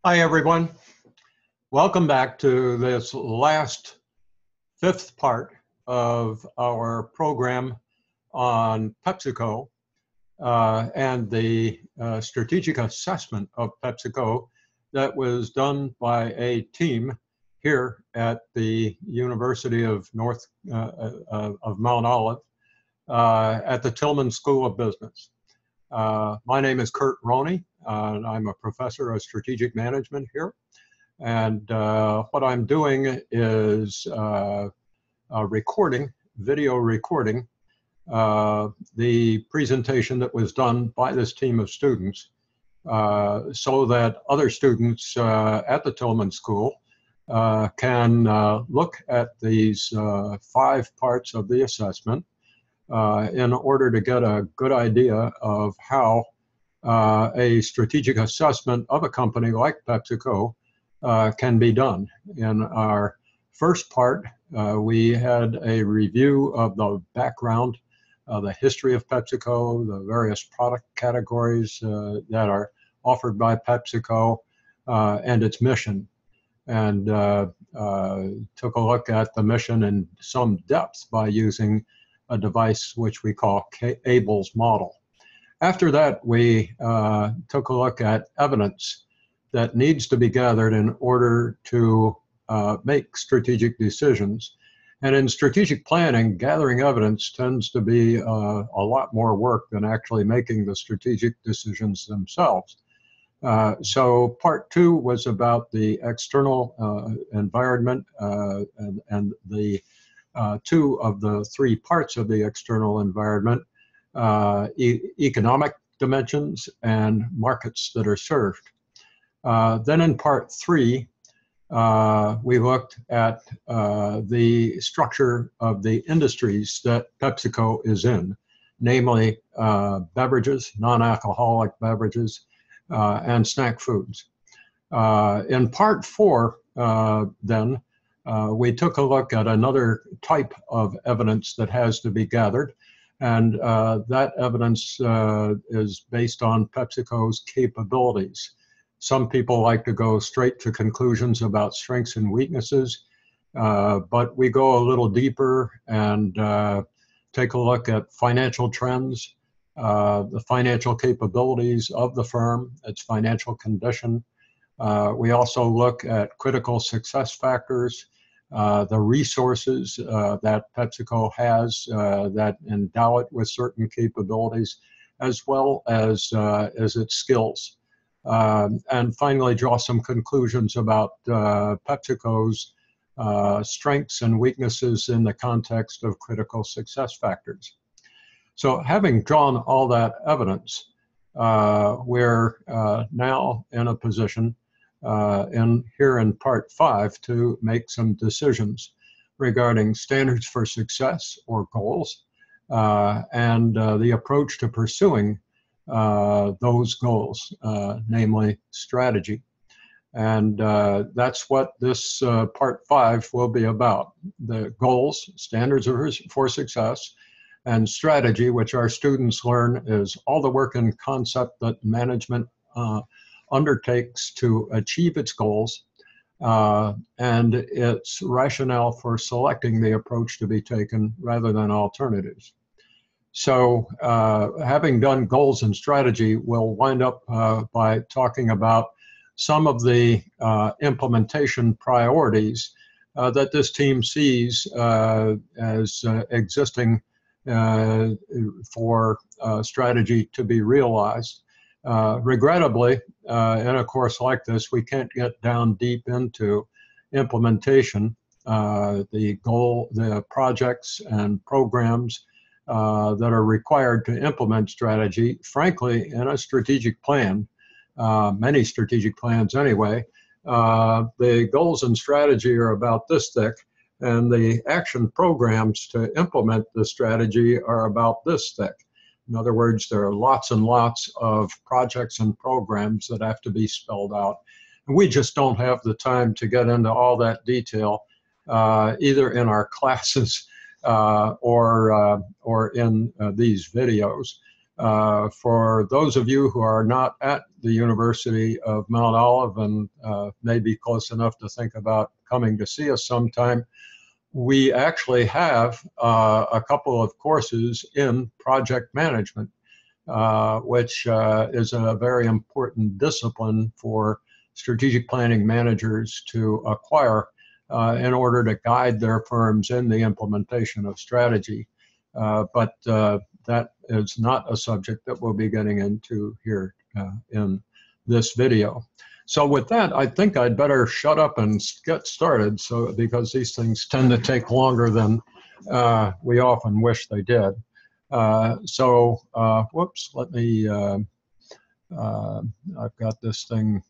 Hi, everyone. Welcome back to this last fifth part of our program on PepsiCo and the strategic assessment of PepsiCo that was done by a team here at the University of Mount Olive at the Tillman School of Business. My name is Kurt Roney, and I'm a professor of strategic management here. And what I'm doing is video recording, the presentation that was done by this team of students so that other students at the Tillman School can look at these 5 parts of the assessment in order to get a good idea of how a strategic assessment of a company like PepsiCo can be done. In our first part, we had a review of the background, the history of PepsiCo, the various product categories that are offered by PepsiCo, and its mission. And took a look at the mission in some depth by using a device which we call Abel's model. After that, we took a look at evidence that needs to be gathered in order to make strategic decisions. And in strategic planning, gathering evidence tends to be a lot more work than actually making the strategic decisions themselves. So part 2 was about the external environment and the 2 of the 3 parts of the external environment, economic dimensions and markets that are served. Then in part 3, we looked at the structure of the industries that PepsiCo is in, namely beverages, non-alcoholic beverages, and snack foods. In part 4, then, we took a look at another type of evidence that has to be gathered, and that evidence is based on PepsiCo's capabilities. Some people like to go straight to conclusions about strengths and weaknesses, but we go a little deeper and take a look at financial trends, the financial capabilities of the firm, its financial condition. We also look at critical success factors, the resources that PepsiCo has that endow it with certain capabilities, as well as its skills. And finally, draw some conclusions about PepsiCo's strengths and weaknesses in the context of critical success factors. So having drawn all that evidence, we're now in a position here in part 5 to make some decisions regarding standards for success or goals and the approach to pursuing those goals, namely strategy. And that's what this part 5 will be about. The goals, standards for success, and strategy, which our students learn is all the work and concept that management undertakes to achieve its goals and its rationale for selecting the approach to be taken rather than alternatives. So having done goals and strategy, we'll wind up by talking about some of the implementation priorities that this team sees as existing for strategy to be realized. Regrettably, in a course like this, we can't get down deep into implementation, the projects and programs that are required to implement strategy. Frankly, in a strategic plan, many strategic plans anyway, the goals and strategy are about this thick, and the action programs to implement the strategy are about this thick. In other words, there are lots and lots of projects and programs that have to be spelled out. And we just don't have the time to get into all that detail, either in our classes or in these videos. For those of you who are not at the University of Mount Olive and may be close enough to think about coming to see us sometime, we actually have a couple of courses in project management, which is a very important discipline for strategic planning managers to acquire in order to guide their firms in the implementation of strategy. But that is not a subject that we'll be getting into here in this video. So with that, I think I'd better shut up and get started, because these things tend to take longer than we often wish they did. Whoops, let me, I've got this thing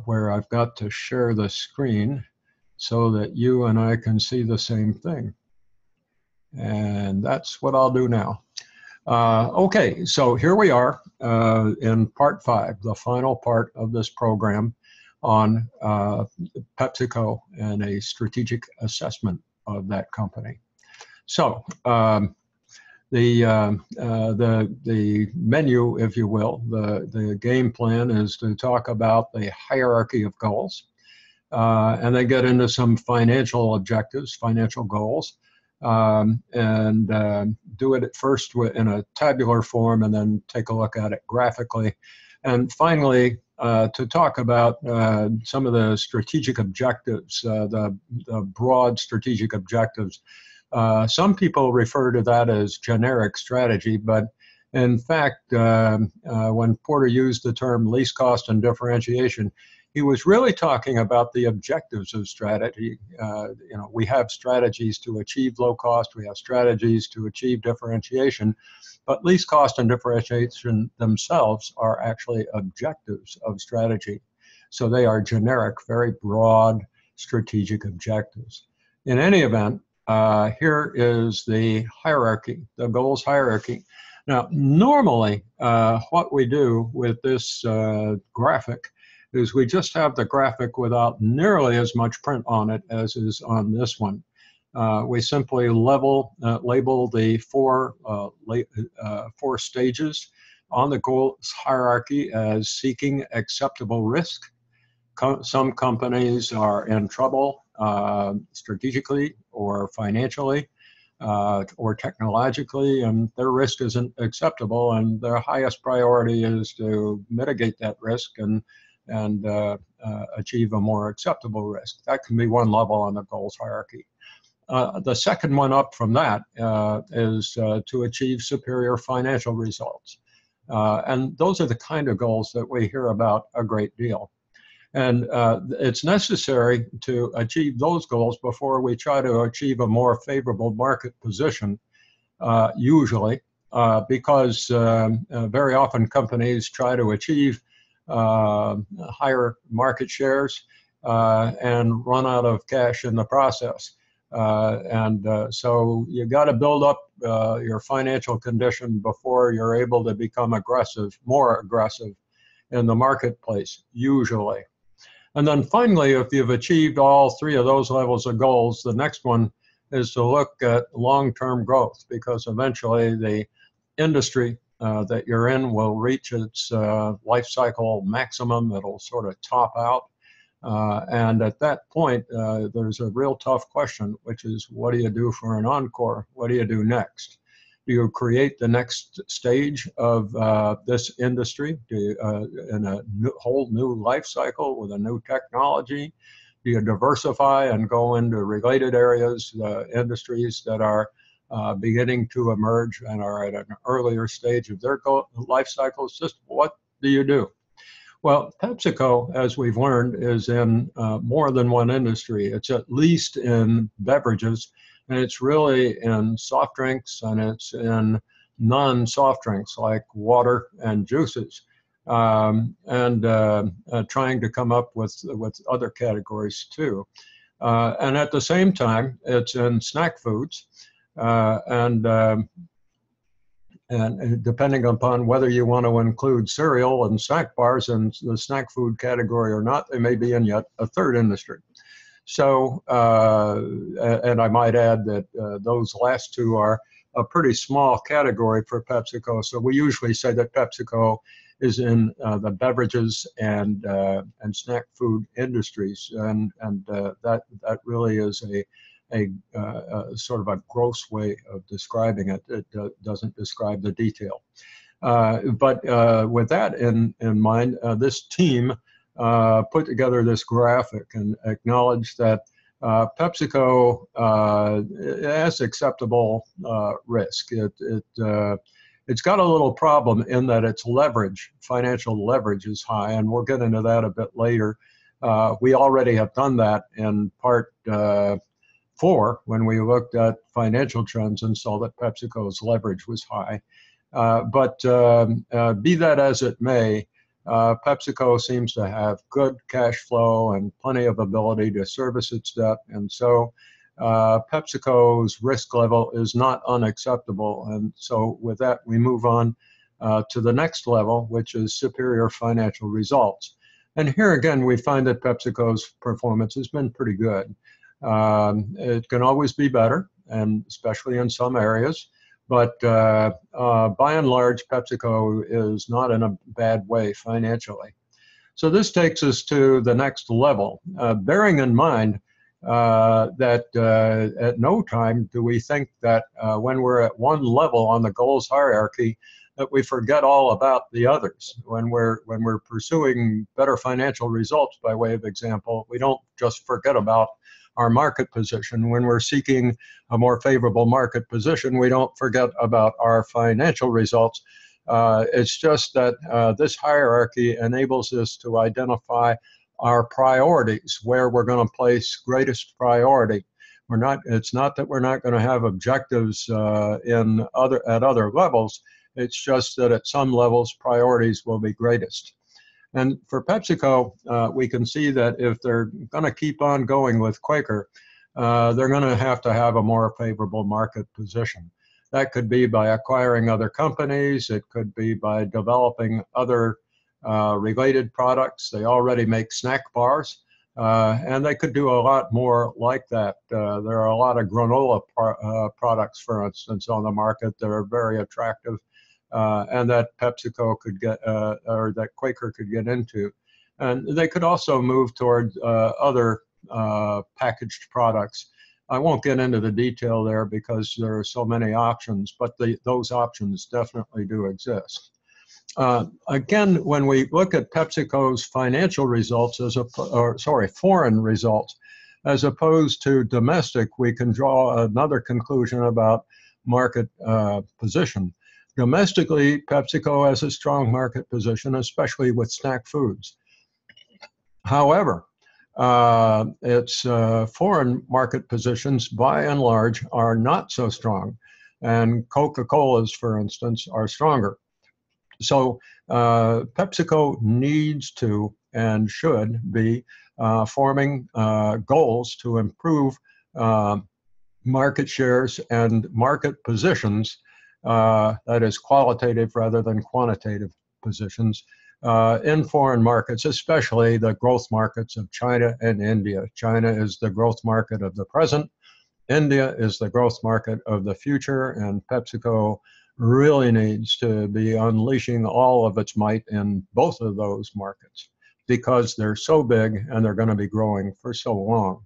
where I've got to share the screen so that you and I can see the same thing. And that's what I'll do now. Okay, so here we are in part 5, the final part of this program on PepsiCo and a strategic assessment of that company. So the menu, if you will, the game plan is to talk about the hierarchy of goals, and then get into some financial objectives, financial goals. And do it at first in a tabular form and then take a look at it graphically. And finally, to talk about some of the strategic objectives, the broad strategic objectives. Some people refer to that as generic strategy, but in fact, when Porter used the term least cost and differentiation, he was really talking about the objectives of strategy. We have strategies to achieve low cost, we have strategies to achieve differentiation, but least cost and differentiation themselves are actually objectives of strategy. So they are generic, very broad strategic objectives. In any event, here is the hierarchy, the goals hierarchy. Now, normally, what we do with this graphic is we just have the graphic without nearly as much print on it as is on this one. We simply label the four stages on the goals hierarchy as seeking acceptable risk. Some companies are in trouble strategically or financially or technologically, and their risk isn't acceptable, and their highest priority is to mitigate that risk and achieve a more acceptable risk. That can be one level on the goals hierarchy. The second one up from that is to achieve superior financial results. And those are the kind of goals that we hear about a great deal. And it's necessary to achieve those goals before we try to achieve a more favorable market position, usually, because very often companies try to achieve higher market shares and run out of cash in the process. So you got to build up your financial condition before you're able to become aggressive, more aggressive in the marketplace, usually. And then finally, if you've achieved all 3 of those levels of goals, the next one is to look at long-term growth, because eventually the industry that you're in will reach its life cycle maximum. It'll sort of top out. And at that point, there's a real tough question, which is, what do you do for an encore? What do you do next? Do you create the next stage of this industry in a whole new life cycle with a new technology? Do you diversify and go into related areas, industries that are beginning to emerge and are at an earlier stage of their life cycles? Just what do you do? Well, PepsiCo, as we've learned, is in more than one industry. It's at least in beverages, and it's really in soft drinks, and it's in non-soft drinks like water and juices, and trying to come up with other categories too. And at the same time, it's in snack foods, and depending upon whether you want to include cereal and snack bars in the snack food category or not, they may be in yet a third industry. So, and I might add that those last 2 are a pretty small category for PepsiCo. So we usually say that PepsiCo is in the beverages and snack food industries, and that really is a sort of a gross way of describing it. It doesn't describe the detail. But with that in mind, this team put together this graphic and acknowledged that PepsiCo has acceptable risk. It's got a little problem in that its leverage, financial leverage, is high, and we'll get into that a bit later. We already have done that in part 4 when we looked at financial trends and saw that PepsiCo's leverage was high. But be that as it may, PepsiCo seems to have good cash flow and plenty of ability to service its debt, and so PepsiCo's risk level is not unacceptable. And so with that, we move on to the next level, which is superior financial results. And here again, we find that PepsiCo's performance has been pretty good. It can always be better, and especially in some areas. But by and large, PepsiCo is not in a bad way financially. So this takes us to the next level, bearing in mind that at no time do we think that when we're at one level on the goals hierarchy, that we forget all about the others. When we're pursuing better financial results, by way of example, we don't just forget about our market position. When we're seeking a more favorable market position, we don't forget about our financial results. It's just that this hierarchy enables us to identify our priorities, where we're going to place greatest priority. It's not that we're not going to have objectives at other levels. It's just that at some levels, priorities will be greatest. And for PepsiCo, we can see that if they're going to keep on going with Quaker, they're going to have a more favorable market position. That could be by acquiring other companies. It could be by developing other related products. They already make snack bars, and they could do a lot more like that. There are a lot of granola products, for instance, on the market that are very attractive. And that PepsiCo could get, or that Quaker could get into. And they could also move toward other packaged products. I won't get into the detail there because there are so many options, but those options definitely do exist. Again, when we look at PepsiCo's financial results, foreign results, as opposed to domestic, we can draw another conclusion about market position. Domestically, PepsiCo has a strong market position, especially with snack foods. However, its foreign market positions, by and large, are not so strong. And Coca-Cola's, for instance, are stronger. So PepsiCo needs to and should be forming goals to improve market shares and market positions, that is qualitative rather than quantitative positions, in foreign markets, especially the growth markets of China and India. China is the growth market of the present. India is the growth market of the future, and PepsiCo really needs to be unleashing all of its might in both of those markets because they're so big and they're going to be growing for so long.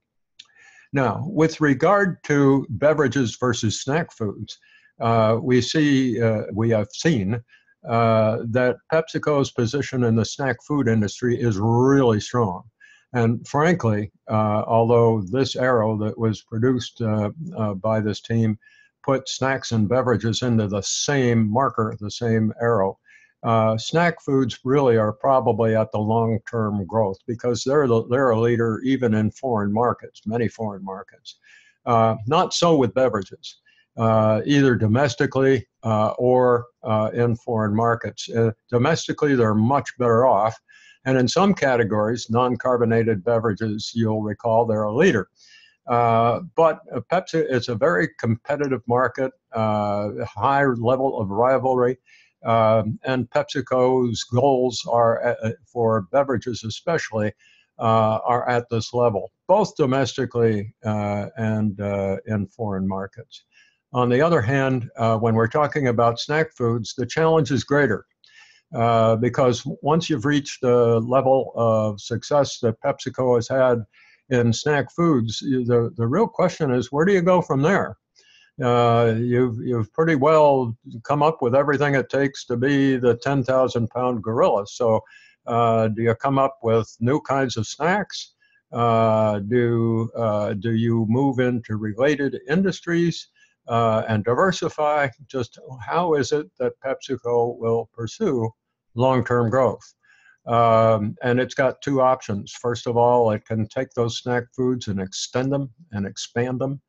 Now, with regard to beverages versus snack foods, we have seen that PepsiCo's position in the snack food industry is really strong. And frankly, although this arrow that was produced by this team put snacks and beverages into the same marker, the same arrow, snack foods really are probably at the long-term growth because they're a leader even in foreign markets, many foreign markets. Not so with beverages. Either domestically or in foreign markets. Domestically, they're much better off. And in some categories, non-carbonated beverages, you'll recall, they're a leader. But Pepsi, it's a very competitive market, high level of rivalry. And PepsiCo's goals are, for beverages especially, are at this level, both domestically and in foreign markets. On the other hand, when we're talking about snack foods, the challenge is greater. Because once you've reached the level of success that PepsiCo has had in snack foods, the real question is, where do you go from there? You've pretty well come up with everything it takes to be the 10,000-pound gorilla. So do you come up with new kinds of snacks? Do you move into related industries and diversify? Just how is it that PepsiCo will pursue long-term growth? And it's got two options. First of all, it can take those snack foods and extend them and expand them.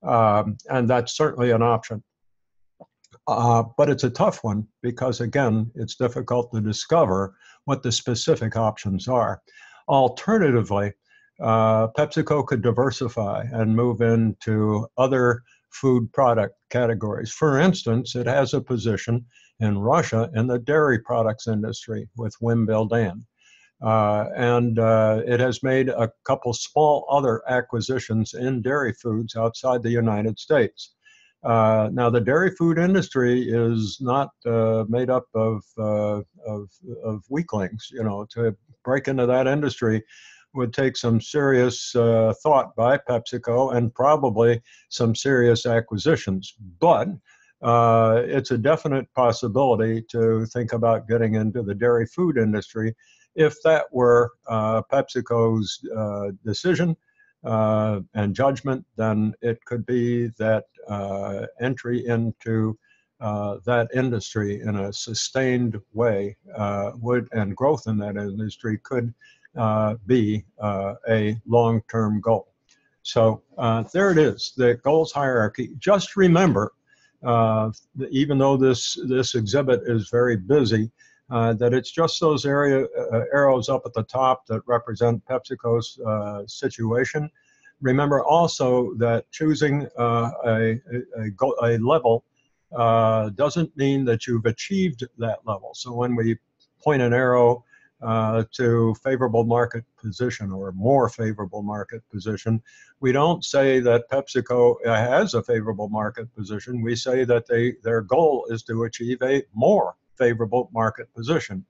And that's certainly an option. But it's a tough one because, again, it's difficult to discover what the specific options are. Alternatively, PepsiCo could diversify and move into other food product categories. For instance, it has a position in Russia in the dairy products industry with Wim Bildan. And it has made a couple small other acquisitions in dairy foods outside the United States. Now, the dairy food industry is not made up of weaklings. You know, to break into that industry would take some serious thought by PepsiCo and probably some serious acquisitions. But it's a definite possibility to think about getting into the dairy food industry. If that were PepsiCo's decision and judgment, then it could be that entry into that industry in a sustained way and growth in that industry could be a long-term goal. So there it is, the goals hierarchy. Just remember, even though this exhibit is very busy, that it's just those arrows up at the top that represent PepsiCo's situation. Remember also that choosing a level doesn't mean that you've achieved that level. So when we point an arrow to favorable market position or more favorable market position, we don't say that PepsiCo has a favorable market position. We say that their goal is to achieve a more favorable market position.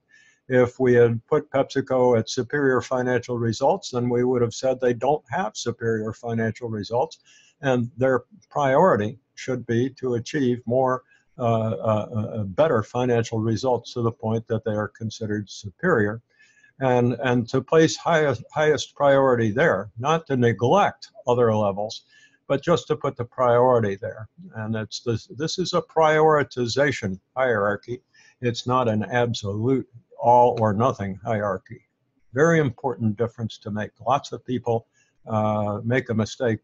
If we had put PepsiCo at superior financial results, then we would have said they don't have superior financial results, and their priority should be to achieve more better financial results to the point that they are considered superior, and to place highest priority there, not to neglect other levels, but just to put the priority there. And this is a prioritization hierarchy. It's not an absolute all or nothing hierarchy. Very important difference to make. Lots of people make a mistake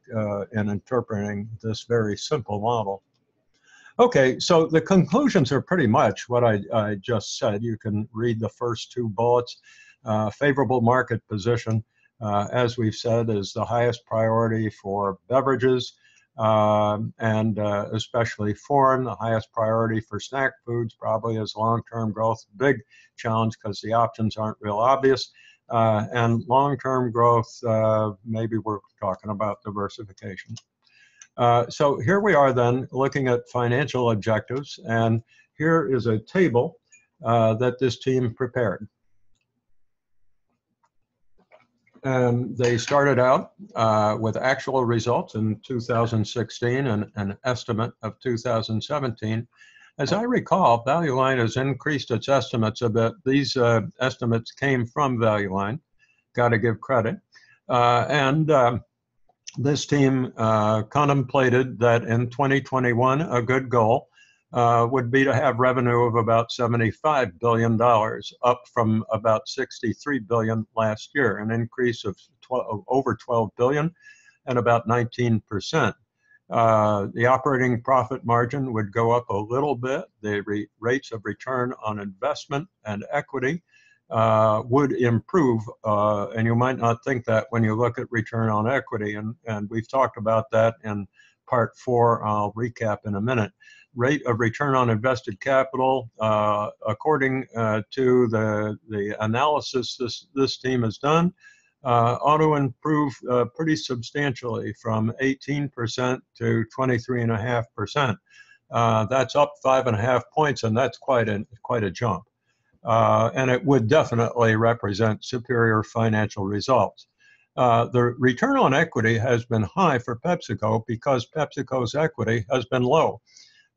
in interpreting this very simple model. Okay, so the conclusions are pretty much what I just said. You can read the first two bullets. Favorable market position, as we've said, is the highest priority for beverages. And especially foreign, the highest priority for snack foods probably is long-term growth. Big challenge because the options aren't real obvious. And long-term growth, maybe we're talking about diversification. So here we are then looking at financial objectives, and here is a table that this team prepared. And they started out with actual results in 2016 and an estimate of 2017. As I recall, Value Line has increased its estimates a bit. These estimates came from Value Line, got to give credit. This team contemplated that in 2021, a good goal would be to have revenue of about $75 billion, up from about $63 billion last year, an increase of over $12 billion and about 19%. The operating profit margin would go up a little bit. The rates of return on investment and equity would improve, and you might not think that when you look at return on equity, and we've talked about that in part 4. I'll recap in a minute. Rate of return on invested capital, according to the analysis this team has done, ought to improve pretty substantially from 18% to 23.5%. That's up 5.5 points, and that's quite a jump. And it would definitely represent superior financial results. The return on equity has been high for PepsiCo because PepsiCo's equity has been low.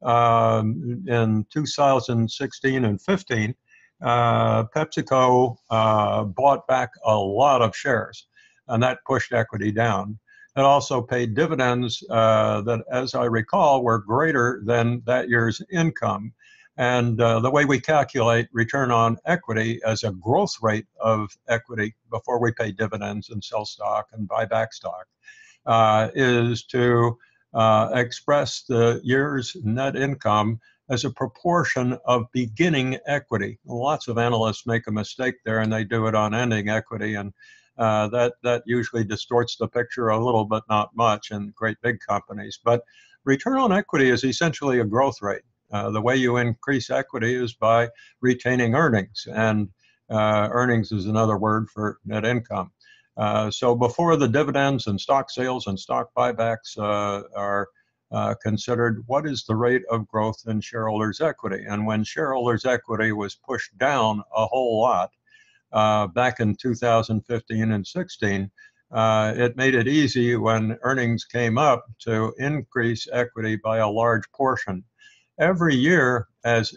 In 2016 and 15, PepsiCo bought back a lot of shares, and that pushed equity down. It also paid dividends that, as I recall, were greater than that year's income. And the way we calculate return on equity as a growth rate of equity before we pay dividends and sell stock and buy back stock is to express the year's net income as a proportion of beginning equity. Lots of analysts make a mistake there, and they do it on ending equity, and that usually distorts the picture a little, but not much in great big companies. But return on equity is essentially a growth rate. The way you increase equity is by retaining earnings, and earnings is another word for net income. So before the dividends and stock sales and stock buybacks are considered, what is the rate of growth in shareholders' equity? And when shareholders' equity was pushed down a whole lot back in 2015 and 16, it made it easy when earnings came up to increase equity by a large portion. Every year, as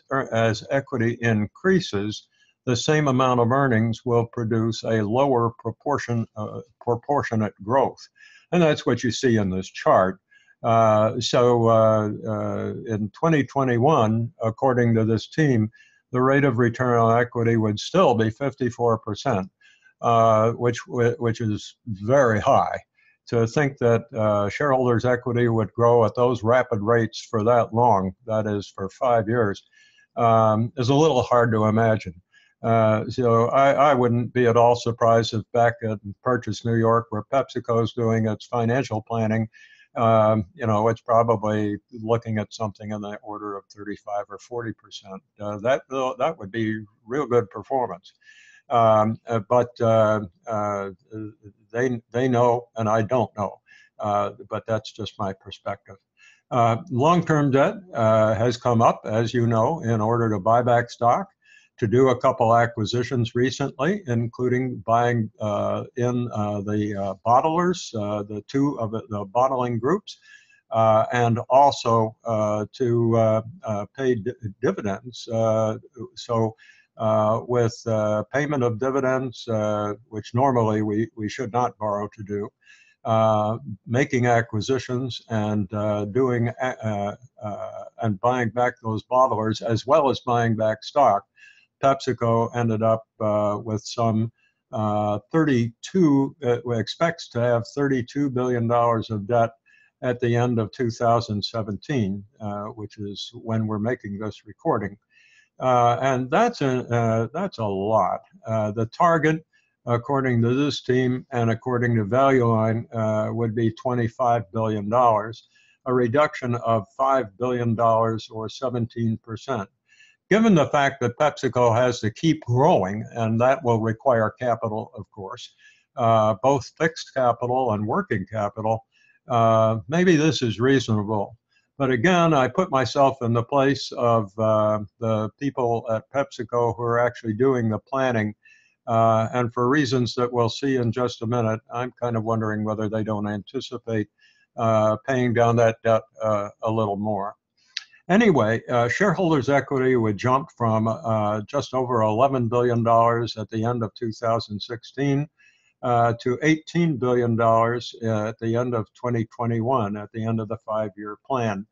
equity increases, the same amount of earnings will produce a lower proportionate growth. And that's what you see in this chart. So in 2021, according to this team, the rate of return on equity would still be 54%, which is very high. To think that shareholders' equity would grow at those rapid rates for that long, that is for 5 years, is a little hard to imagine. So I wouldn't be at all surprised if back at Purchase, New York, where PepsiCo is doing its financial planning, it's probably looking at something in the order of 35 or 40%. That would be real good performance. But they know, and I don't know. But that's just my perspective. Long-term debt has come up, as you know, in order to buy back stock, to do a couple acquisitions recently, including buying in the bottlers, the two of the bottling groups, and also to pay dividends. So with payment of dividends, which normally we should not borrow to do, making acquisitions and doing and buying back those bottlers, as well as buying back stock, PepsiCo ended up with some expects to have $32 billion of debt at the end of 2017, which is when we're making this recording. And that's a lot. The target, according to this team and according to Value Line, would be $25 billion, a reduction of $5 billion or 17%. Given the fact that PepsiCo has to keep growing, and that will require capital, of course, both fixed capital and working capital, maybe this is reasonable. But again, I put myself in the place of the people at PepsiCo who are actually doing the planning. And for reasons that we'll see in just a minute, I'm kind of wondering whether they don't anticipate paying down that debt a little more. Anyway, shareholders' equity would jump from just over $11 billion at the end of 2016 to $18 billion at the end of 2021, at the end of the 5-year plan.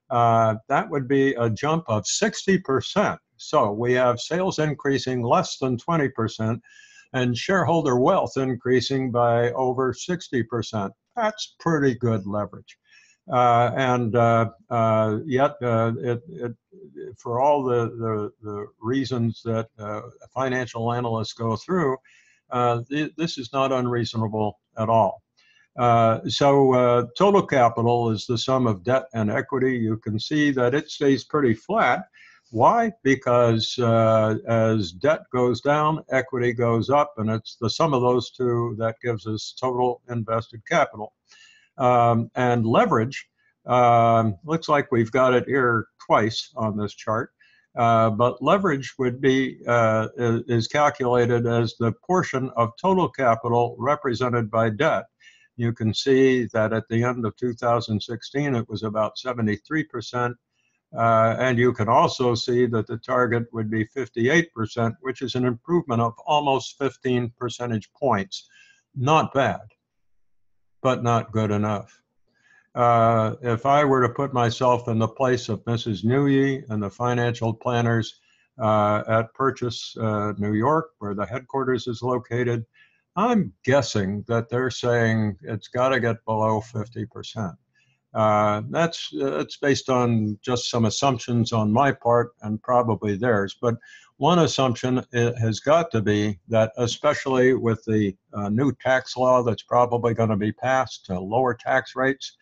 That would be a jump of 60%. So we have sales increasing less than 20% and shareholder wealth increasing by over 60%. That's pretty good leverage. Yet, for all the reasons that financial analysts go through, this is not unreasonable at all. So total capital is the sum of debt and equity. You can see that it stays pretty flat, Why? Because as debt goes down, equity goes up, and it's the sum of those two that gives us total invested capital. And leverage, looks like we've got it here twice on this chart, but leverage would be, is calculated as the portion of total capital represented by debt. You can see that at the end of 2016, it was about 73%. And you can also see that the target would be 58%, which is an improvement of almost 15 percentage points. Not bad, but not good enough. If I were to put myself in the place of Mrs. Newey and the financial planners at Purchase, New York, where the headquarters is located, I'm guessing that they're saying it's got to get below 50%. That's based on just some assumptions on my part and probably theirs. But one assumption has got to be that, especially with the new tax law that's probably going to be passed to lower tax rates,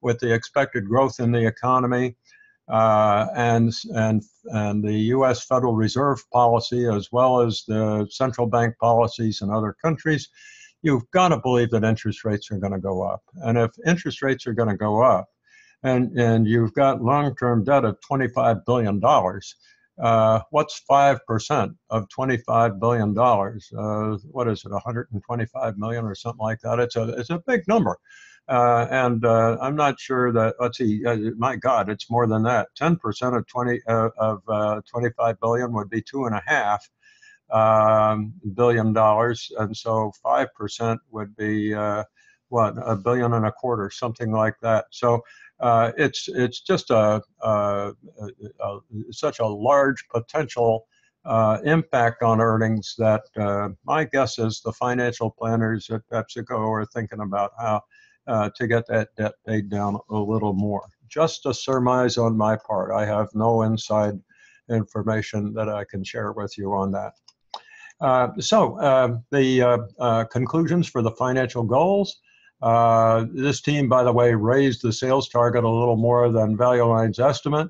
with the expected growth in the economy and the U.S. Federal Reserve policy, as well as the central bank policies in other countries, you've got to believe that interest rates are going to go up. And if interest rates are going to go up, and you've got long-term debt of $25 billion, what's 5% of $25 billion? What is it, 125 million or something like that? It's a big number. And I'm not sure that, let's see, my God, it's more than that. 10% of 25 billion would be $2.5 billion, and so 5% would be what, $1.25 billion, something like that. So it's just such a large potential impact on earnings that my guess is the financial planners at PepsiCo are thinking about how to get that debt paid down a little more. Just a surmise on my part. I have no inside information that I can share with you on that. The conclusions for the financial goals. This team, by the way, raised the sales target a little more than Value Line's estimate.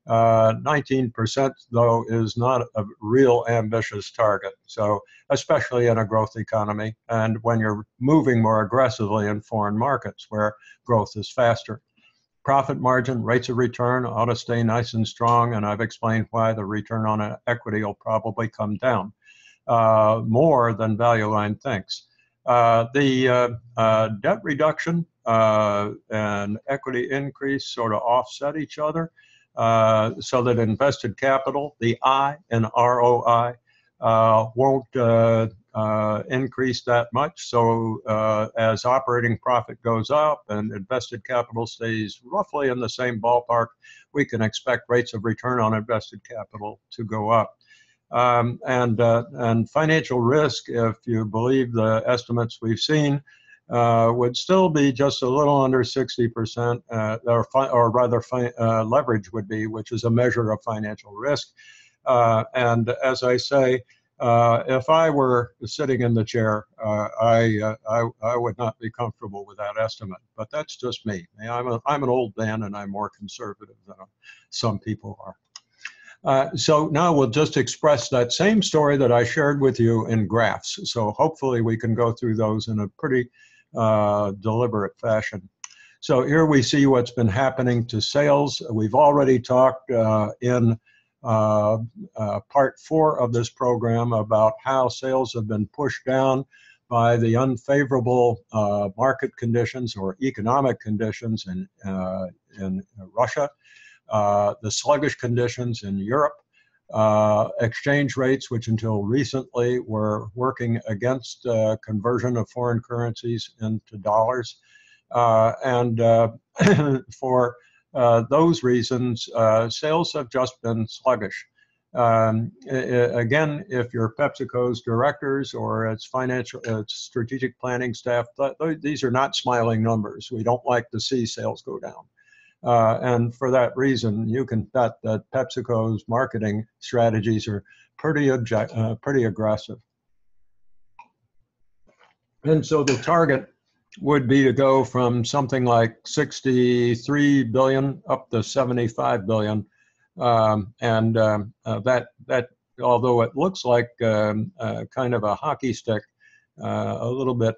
19%, though, is not a real ambitious target. So, especially in a growth economy and when you're moving more aggressively in foreign markets where growth is faster. Profit margin, rates of return ought to stay nice and strong, and I've explained why the return on equity will probably come down more than Value Line thinks. The debt reduction and equity increase sort of offset each other. So that invested capital, the I in ROI, won't increase that much. So as operating profit goes up and invested capital stays roughly in the same ballpark, we can expect rates of return on invested capital to go up. And financial risk, if you believe the estimates we've seen, would still be just a little under 60%, or rather leverage would be, which is a measure of financial risk. And as I say, if I were sitting in the chair, I would not be comfortable with that estimate. But that's just me. I'm an old man, and I'm more conservative than some people are. So now we'll just express that same story that I shared with you in graphs. So hopefully we can go through those in a pretty deliberate fashion. So here we see what's been happening to sales. We've already talked in part 4 of this program about how sales have been pushed down by the unfavorable market conditions or economic conditions in Russia, the sluggish conditions in Europe, exchange rates, which until recently were working against conversion of foreign currencies into dollars. And for those reasons, sales have just been sluggish. Again, if you're PepsiCo's directors or its strategic planning staff, these are not smiling numbers. We don't like to see sales go down. And for that reason, you can bet that PepsiCo's marketing strategies are pretty aggressive. And so the target would be to go from something like 63 billion up to 75 billion That although it looks like kind of a hockey stick, a little bit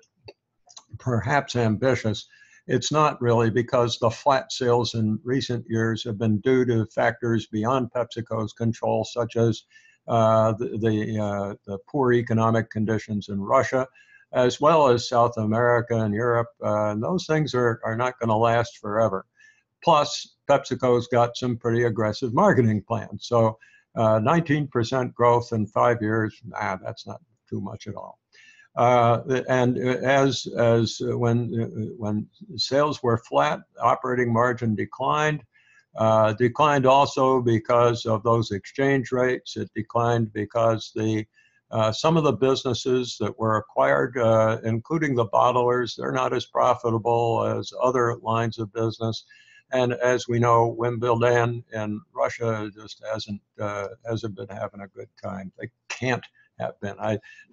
perhaps ambitious, it's not really, because the flat sales in recent years have been due to factors beyond PepsiCo's control, such as the poor economic conditions in Russia, as well as South America and Europe. And those things are not going to last forever. Plus, PepsiCo's got some pretty aggressive marketing plans. So 19% growth in 5 years, that's not too much at all. And as when sales were flat, operating margin declined. Declined also because of those exchange rates. It declined because some of the businesses that were acquired, including the bottlers, they're not as profitable as other lines of business. And as we know, Wimbledon in Russia just hasn't been having a good time. They can't have been.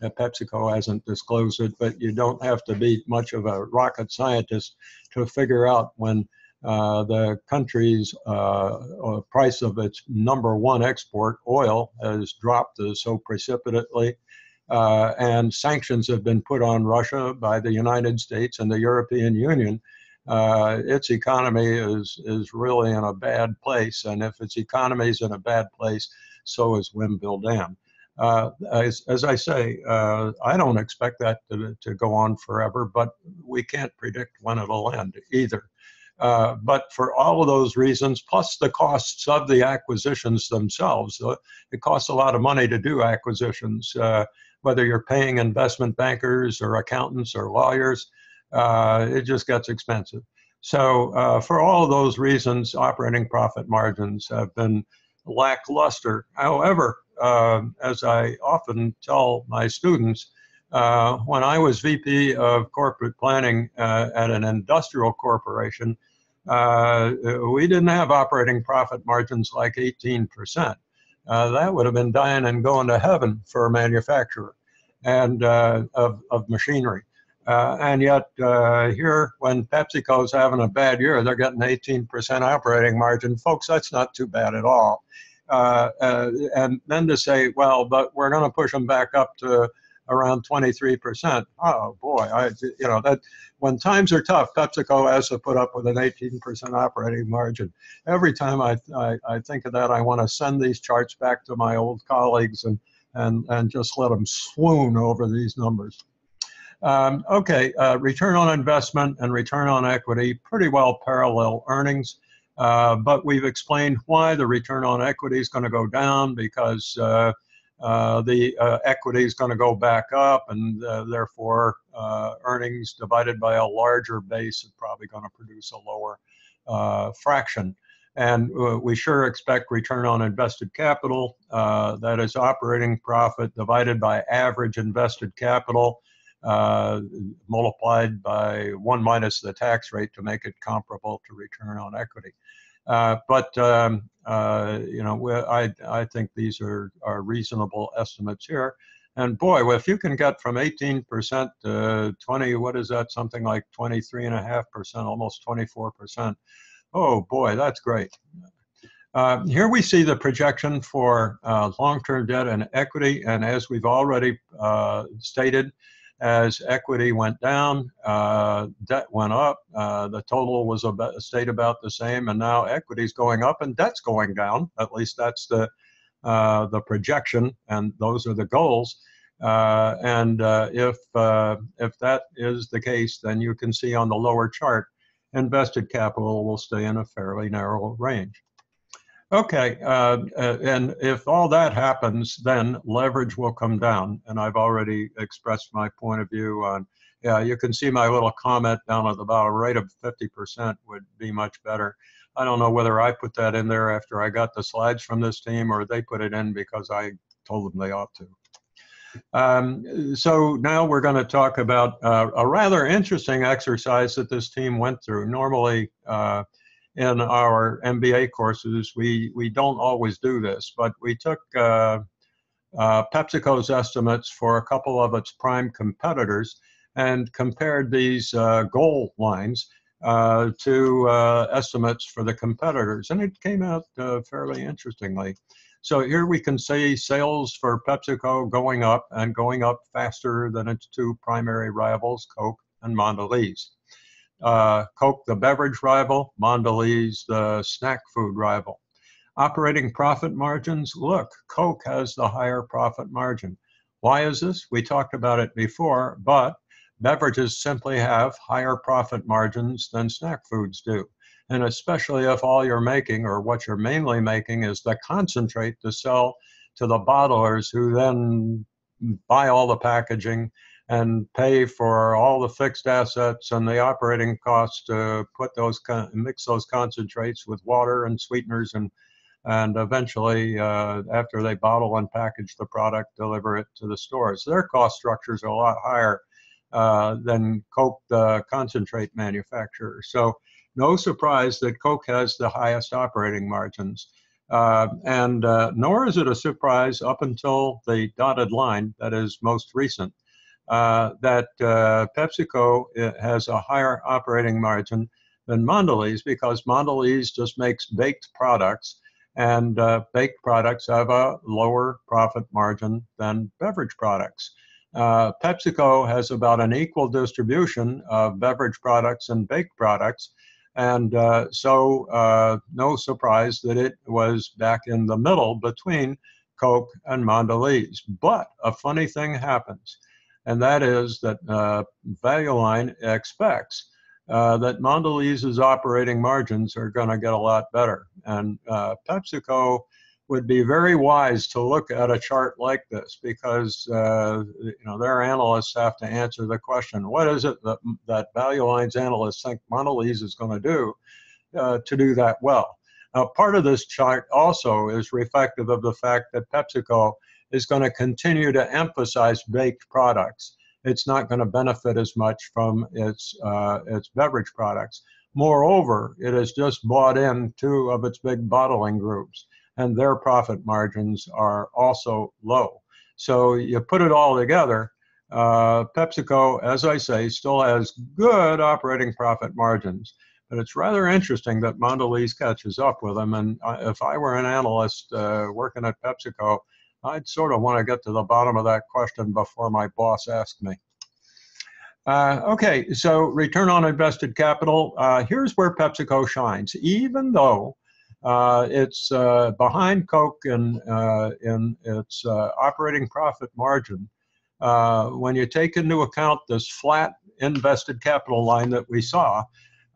PepsiCo hasn't disclosed it, but you don't have to be much of a rocket scientist to figure out when the country's price of its #1 export, oil, has dropped so precipitately, and sanctions have been put on Russia by the United States and the European Union. Its economy is really in a bad place, and if its economy is in a bad place, so is Wimbledon. As I say, I don't expect that to go on forever, but we can't predict when it'll end either. But for all of those reasons, plus the costs of the acquisitions themselves, it costs a lot of money to do acquisitions, whether you're paying investment bankers or accountants or lawyers, it just gets expensive. So for all of those reasons, operating profit margins have been lackluster. However, as I often tell my students, when I was VP of corporate planning at an industrial corporation, we didn't have operating profit margins like 18%. That would have been dying and going to heaven for a manufacturer and of machinery. And yet here, when PepsiCo's having a bad year, they're getting 18% operating margin. Folks, that's not too bad at all. And then to say, well, but we're going to push them back up to around 23%. Oh boy, that when times are tough, PepsiCo has to put up with an 18% operating margin. Every time I think of that, I want to send these charts back to my old colleagues and just let them swoon over these numbers. Okay, return on investment and return on equity pretty well parallel earnings. But we've explained why the return on equity is going to go down, because the equity is going to go back up, and therefore earnings divided by a larger base is probably going to produce a lower fraction. And we sure expect return on invested capital, that is operating profit divided by average invested capital, multiplied by 1 minus the tax rate to make it comparable to return on equity. But I think these are reasonable estimates here. And boy, if you can get from 18% to 20, what is that? Something like 23.5%, almost 24%. Oh boy, that's great. Here we see the projection for long-term debt and equity. And as we've already stated, as equity went down, debt went up. The total stayed about the same, and now equity's going up and debt's going down. At least that's the projection, and those are the goals. If that is the case, then you can see on the lower chart, invested capital will stay in a fairly narrow range. Okay, and if all that happens, then leverage will come down. And I've already expressed my point of view on, yeah, you can see my little comment down at the bottom, a rate of 50% would be much better. I don't know whether I put that in there after I got the slides from this team, or they put it in because I told them they ought to. So now we're going to talk about a rather interesting exercise that this team went through. Normally, in our MBA courses, we don't always do this, but we took PepsiCo's estimates for a couple of its prime competitors and compared these goal lines to estimates for the competitors, and it came out fairly interestingly. So here we can see sales for PepsiCo going up and going up faster than its two primary rivals, Coke and Mondelez. Coke, the beverage rival, Mondelez, the snack food rival. Operating profit margins, look, Coke has the higher profit margin. Why is this? We talked about it before, but beverages simply have higher profit margins than snack foods do. And especially if all you're making, or what you're mainly making, is the concentrate to sell to the bottlers, who then buy all the packaging and pay for all the fixed assets and the operating costs to put those, mix those concentrates with water and sweeteners, and eventually, after they bottle and package the product, deliver it to the stores. Their cost structures are a lot higher than Coke, the concentrate manufacturer. So no surprise that Coke has the highest operating margins. Nor is it a surprise up until the dotted line that is most recent, that PepsiCo has a higher operating margin than Mondelez, because Mondelez just makes baked products, and baked products have a lower profit margin than beverage products. PepsiCo has about an equal distribution of beverage products and baked products, and so no surprise that it was back in the middle between Coke and Mondelez. But a funny thing happens, and that is that Value Line expects that Mondelez's operating margins are going to get a lot better. And PepsiCo would be very wise to look at a chart like this, because their analysts have to answer the question, what is it that Value Line's analysts think Mondelez is going to do that well? Now, part of this chart also is reflective of the fact that PepsiCo is going to continue to emphasize baked products. It's not going to benefit as much from its beverage products. Moreover, it has just bought in two of its big bottling groups, and their profit margins are also low. So you put it all together, PepsiCo, as I say, still has good operating profit margins, but it's rather interesting that Mondelez catches up with them. And if I were an analyst working at PepsiCo, I'd sort of want to get to the bottom of that question before my boss asked me. Okay, so return on invested capital. Here's where PepsiCo shines. Even though it's behind Coke in its operating profit margin, when you take into account this flat invested capital line that we saw,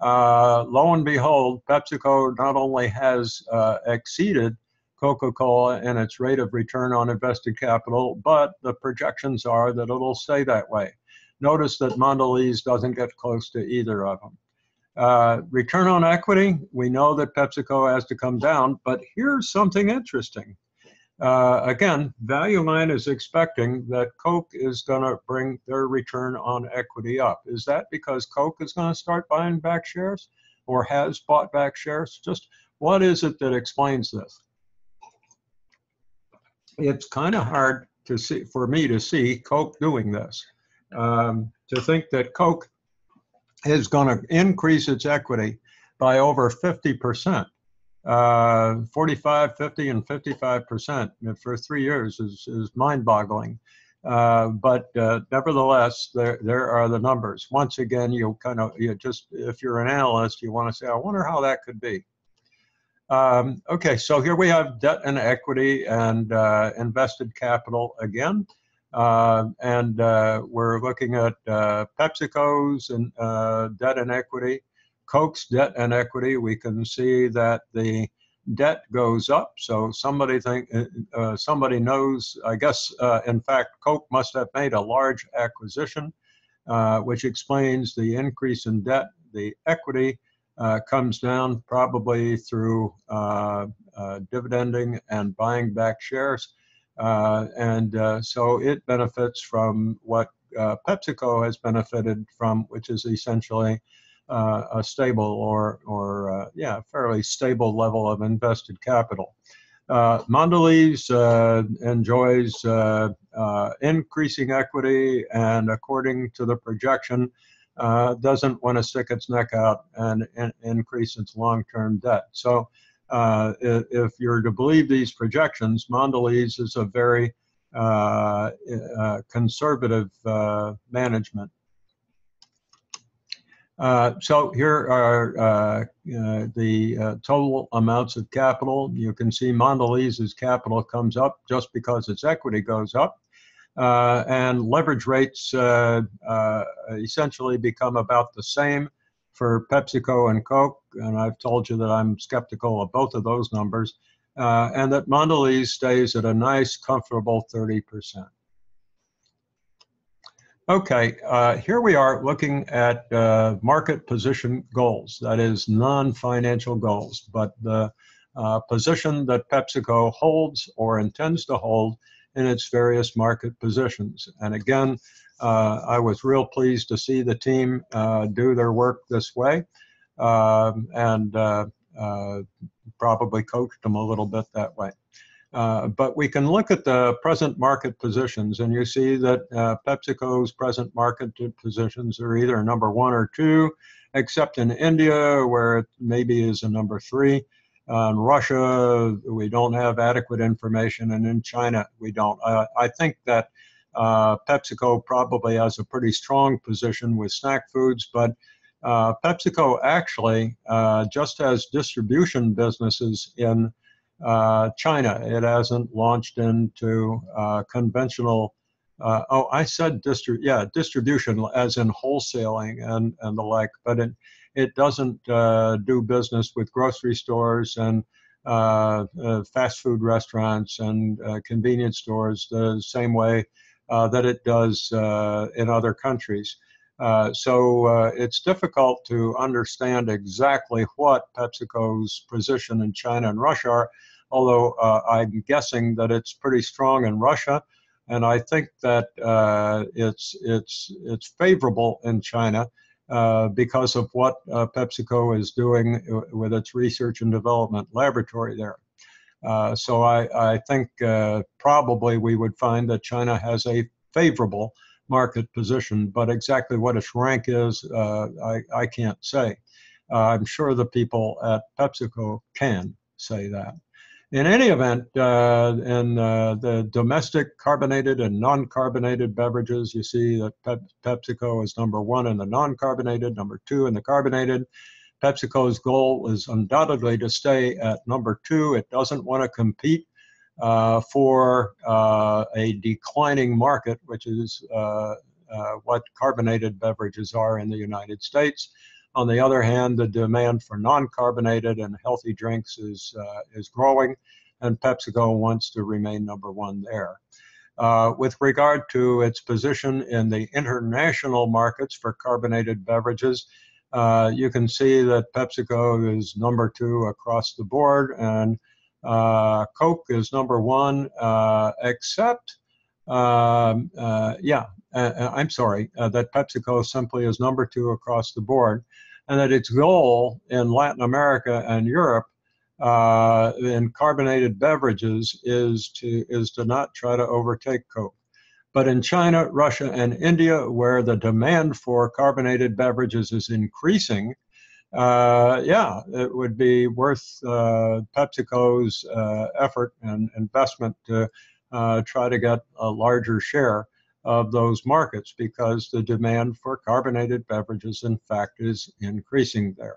lo and behold, PepsiCo not only has exceeded Coca-Cola in its rate of return on invested capital, but the projections are that it'll stay that way. Notice that Mondelez doesn't get close to either of them. Return on equity, we know that PepsiCo has to come down, but here's something interesting. Again, Value Line is expecting that Coke is going to bring their return on equity up. Is that because Coke is going to start buying back shares, or has bought back shares? Just what is it that explains this? It's kind of hard to see, for me to see Coke doing this. To think that Coke is going to increase its equity by over 50%, 45, 50, and 55% for 3 years is mind-boggling. But nevertheless, there are the numbers. Once again, you just, if you're an analyst, you want to say, I wonder how that could be. Okay, so here we have debt and equity and invested capital again. And we're looking at PepsiCo's debt and equity, Coke's debt and equity. We can see that the debt goes up. So somebody knows, I guess, in fact, Coke must have made a large acquisition, which explains the increase in debt. The equity comes down probably through dividending and buying back shares. So it benefits from what PepsiCo has benefited from, which is essentially a stable or fairly stable level of invested capital. Mondelez enjoys increasing equity, and according to the projection, doesn't want to stick its neck out and increase its long-term debt. So if you're to believe these projections, Mondelez is a very conservative management. So here are the total amounts of capital. You can see Mondelez's capital comes up just because its equity goes up. And leverage rates essentially become about the same for PepsiCo and Coke. And I've told you that I'm skeptical of both of those numbers. And that Mondelez stays at a nice, comfortable 30%. Okay, here we are looking at market position goals, that is non-financial goals, but the position that PepsiCo holds or intends to hold in its various market positions. And again, I was real pleased to see the team do their work this way and probably coached them a little bit that way. But we can look at the present market positions, and you see that PepsiCo's present market positions are either number 1 or 2, except in India, where it maybe is a number 3. In Russia, we don't have adequate information, and in China, we don't. I think that PepsiCo probably has a pretty strong position with snack foods, but PepsiCo actually just has distribution businesses in China. It hasn't launched into conventional, I said distribution as in wholesaling and the like, but it doesn't do business with grocery stores and fast food restaurants and convenience stores the same way that it does in other countries. So it's difficult to understand exactly what PepsiCo's position in China and Russia are, although I'm guessing that it's pretty strong in Russia, and I think that it's favorable in China because of what PepsiCo is doing with its research and development laboratory there. So I think probably we would find that China has a favorable market position, but exactly what its rank is, I can't say. I'm sure the people at PepsiCo can say that. In any event, in the domestic carbonated and non-carbonated beverages, you see that PepsiCo is number 1 in the non-carbonated, number 2 in the carbonated. PepsiCo's goal is undoubtedly to stay at number 2. It doesn't want to compete for a declining market, which is what carbonated beverages are in the United States. On the other hand, the demand for non-carbonated and healthy drinks is growing, and PepsiCo wants to remain number 1 there. With regard to its position in the international markets for carbonated beverages, you can see that PepsiCo is number 2 across the board, and Coke is number 1, except, I'm sorry, that PepsiCo simply is number 2 across the board, and that its goal in Latin America and Europe in carbonated beverages is to not try to overtake Coke. But in China, Russia, and India, where the demand for carbonated beverages is increasing, it would be worth PepsiCo's effort and investment to try to get a larger share of those markets, because the demand for carbonated beverages, in fact, is increasing there.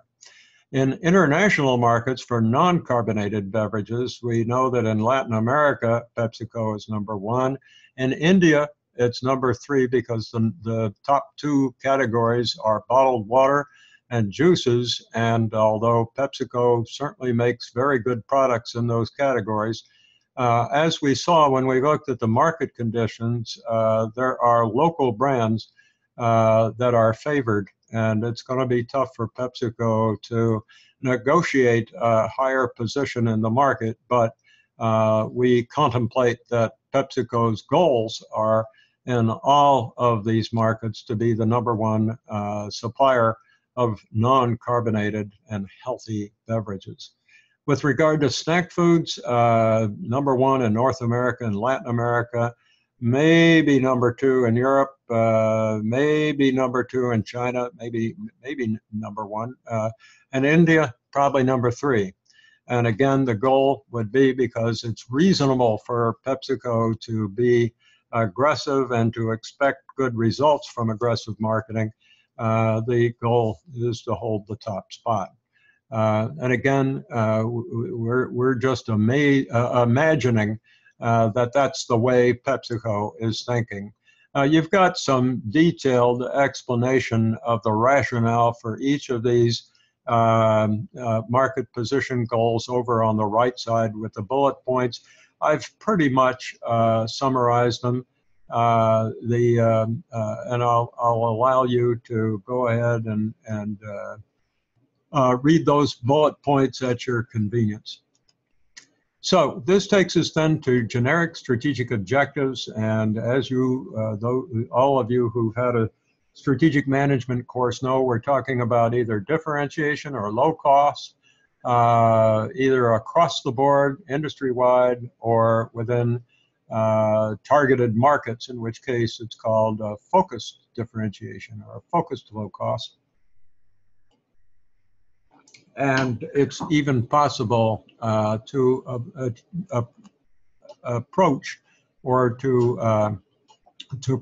In international markets for non-carbonated beverages, we know that in Latin America, PepsiCo is number 1. In India, it's number 3 because the top 2 categories are bottled water and juices, and although PepsiCo certainly makes very good products in those categories, as we saw when we looked at the market conditions, there are local brands that are favored, and it's going to be tough for PepsiCo to negotiate a higher position in the market, but we contemplate that PepsiCo's goals are in all of these markets to be the number 1 supplier of non-carbonated and healthy beverages. With regard to snack foods, number 1 in North America and Latin America, maybe number 2 in Europe, maybe number 2 in China, maybe number 1, and India probably number 3. And again, the goal would be, because it's reasonable for PepsiCo to be aggressive and to expect good results from aggressive marketing, the goal is to hold the top spot. And again, we're just imagining that that's the way PepsiCo is thinking. You've got some detailed explanation of the rationale for each of these market position goals over on the right side with the bullet points. I've pretty much summarized them. And I'll allow you to go ahead and read those bullet points at your convenience. So this takes us then to generic strategic objectives. And as you, all of you who've had a strategic management course know, we're talking about either differentiation or low cost, either across the board, industry-wide, or within targeted markets, in which case it's called focused differentiation or focused low cost. And it's even possible to approach or to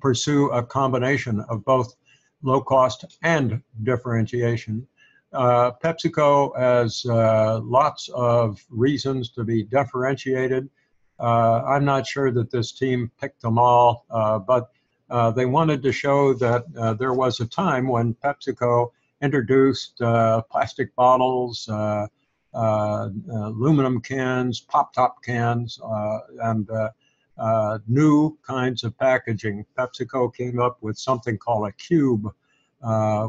pursue a combination of both low cost and differentiation. PepsiCo has lots of reasons to be differentiated. I'm not sure that this team picked them all, but they wanted to show that there was a time when PepsiCo introduced plastic bottles, aluminum cans, pop-top cans, and new kinds of packaging. PepsiCo came up with something called a cube,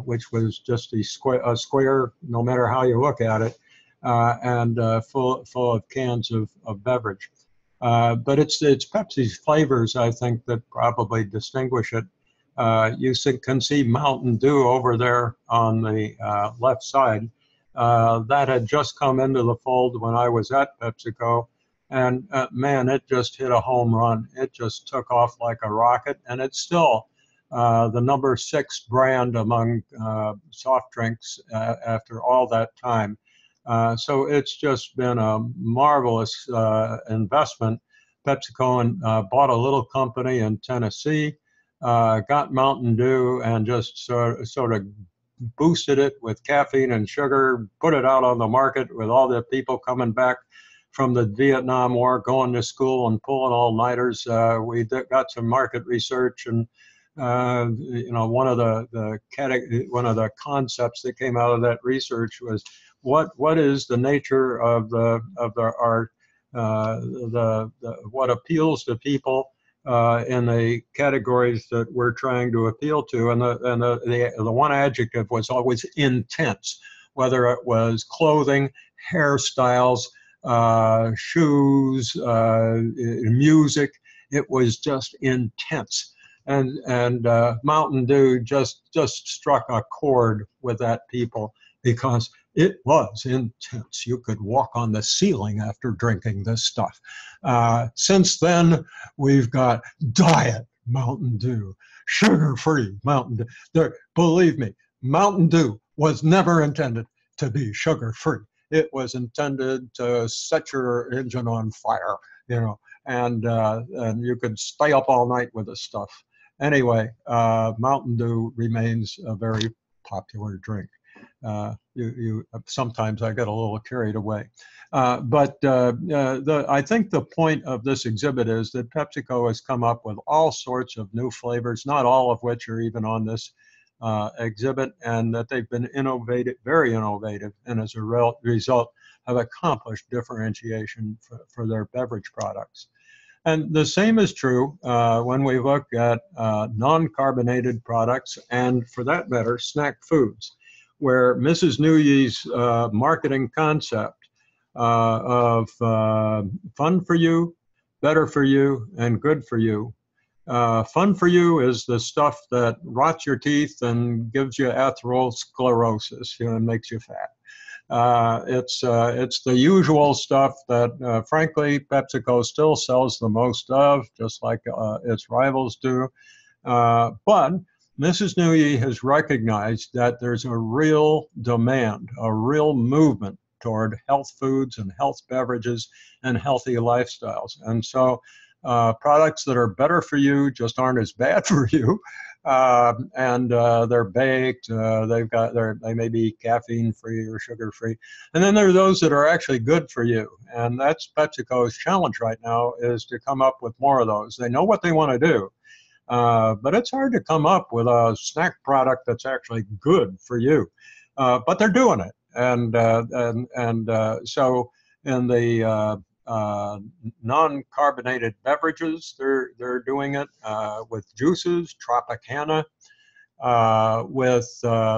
which was just a square, no matter how you look at it, and full of cans of beverage. But it's Pepsi's flavors, I think, that probably distinguish it. You can see Mountain Dew over there on the left side. That had just come into the fold when I was at PepsiCo. And man, it just hit a home run. It just took off like a rocket. And it's still the number 6 brand among soft drinks after all that time. So it's just been a marvelous investment. PepsiCo bought a little company in Tennessee, got Mountain Dew, and just sort of boosted it with caffeine and sugar, put it out on the market with all the people coming back from the Vietnam War, going to school and pulling all-nighters. We got some market research, and you know, one of the concepts that came out of that research was what is the nature of what appeals to people in the categories that we're trying to appeal to, and the one adjective was always intense, whether it was clothing, hairstyles, shoes, music. It was just intense, and Mountain Dew just struck a chord with that people, because it was intense. You could walk on the ceiling after drinking this stuff. Since then, we've got Diet Mountain Dew, sugar-free Mountain Dew. Believe me, Mountain Dew was never intended to be sugar-free. It was intended to set your engine on fire, you know, and you could stay up all night with this stuff. Anyway, Mountain Dew remains a very popular drink. Sometimes I get a little carried away. But I think the point of this exhibit is that PepsiCo has come up with all sorts of new flavors, not all of which are even on this exhibit, and that they've been very innovative, and as a result have accomplished differentiation for their beverage products. And the same is true when we look at non-carbonated products, and for that matter, snack foods, where Mrs. Nguyen's marketing concept of fun for you, better for you, and good for you. Fun for you is the stuff that rots your teeth and gives you atherosclerosis, you know, and makes you fat. It's the usual stuff that, frankly, PepsiCo still sells the most of, just like its rivals do. But Mrs. Newey has recognized that there's a real demand, a real movement toward health foods and health beverages and healthy lifestyles. And so products that are better for you just aren't as bad for you. And they're baked, they may be caffeine free or sugar free. And then there are those that are actually good for you. And that's PepsiCo's challenge right now, is to come up with more of those. They know what they want to do. But it's hard to come up with a snack product that's actually good for you. But they're doing it. So in the non-carbonated beverages, they're doing it with juices, Tropicana, with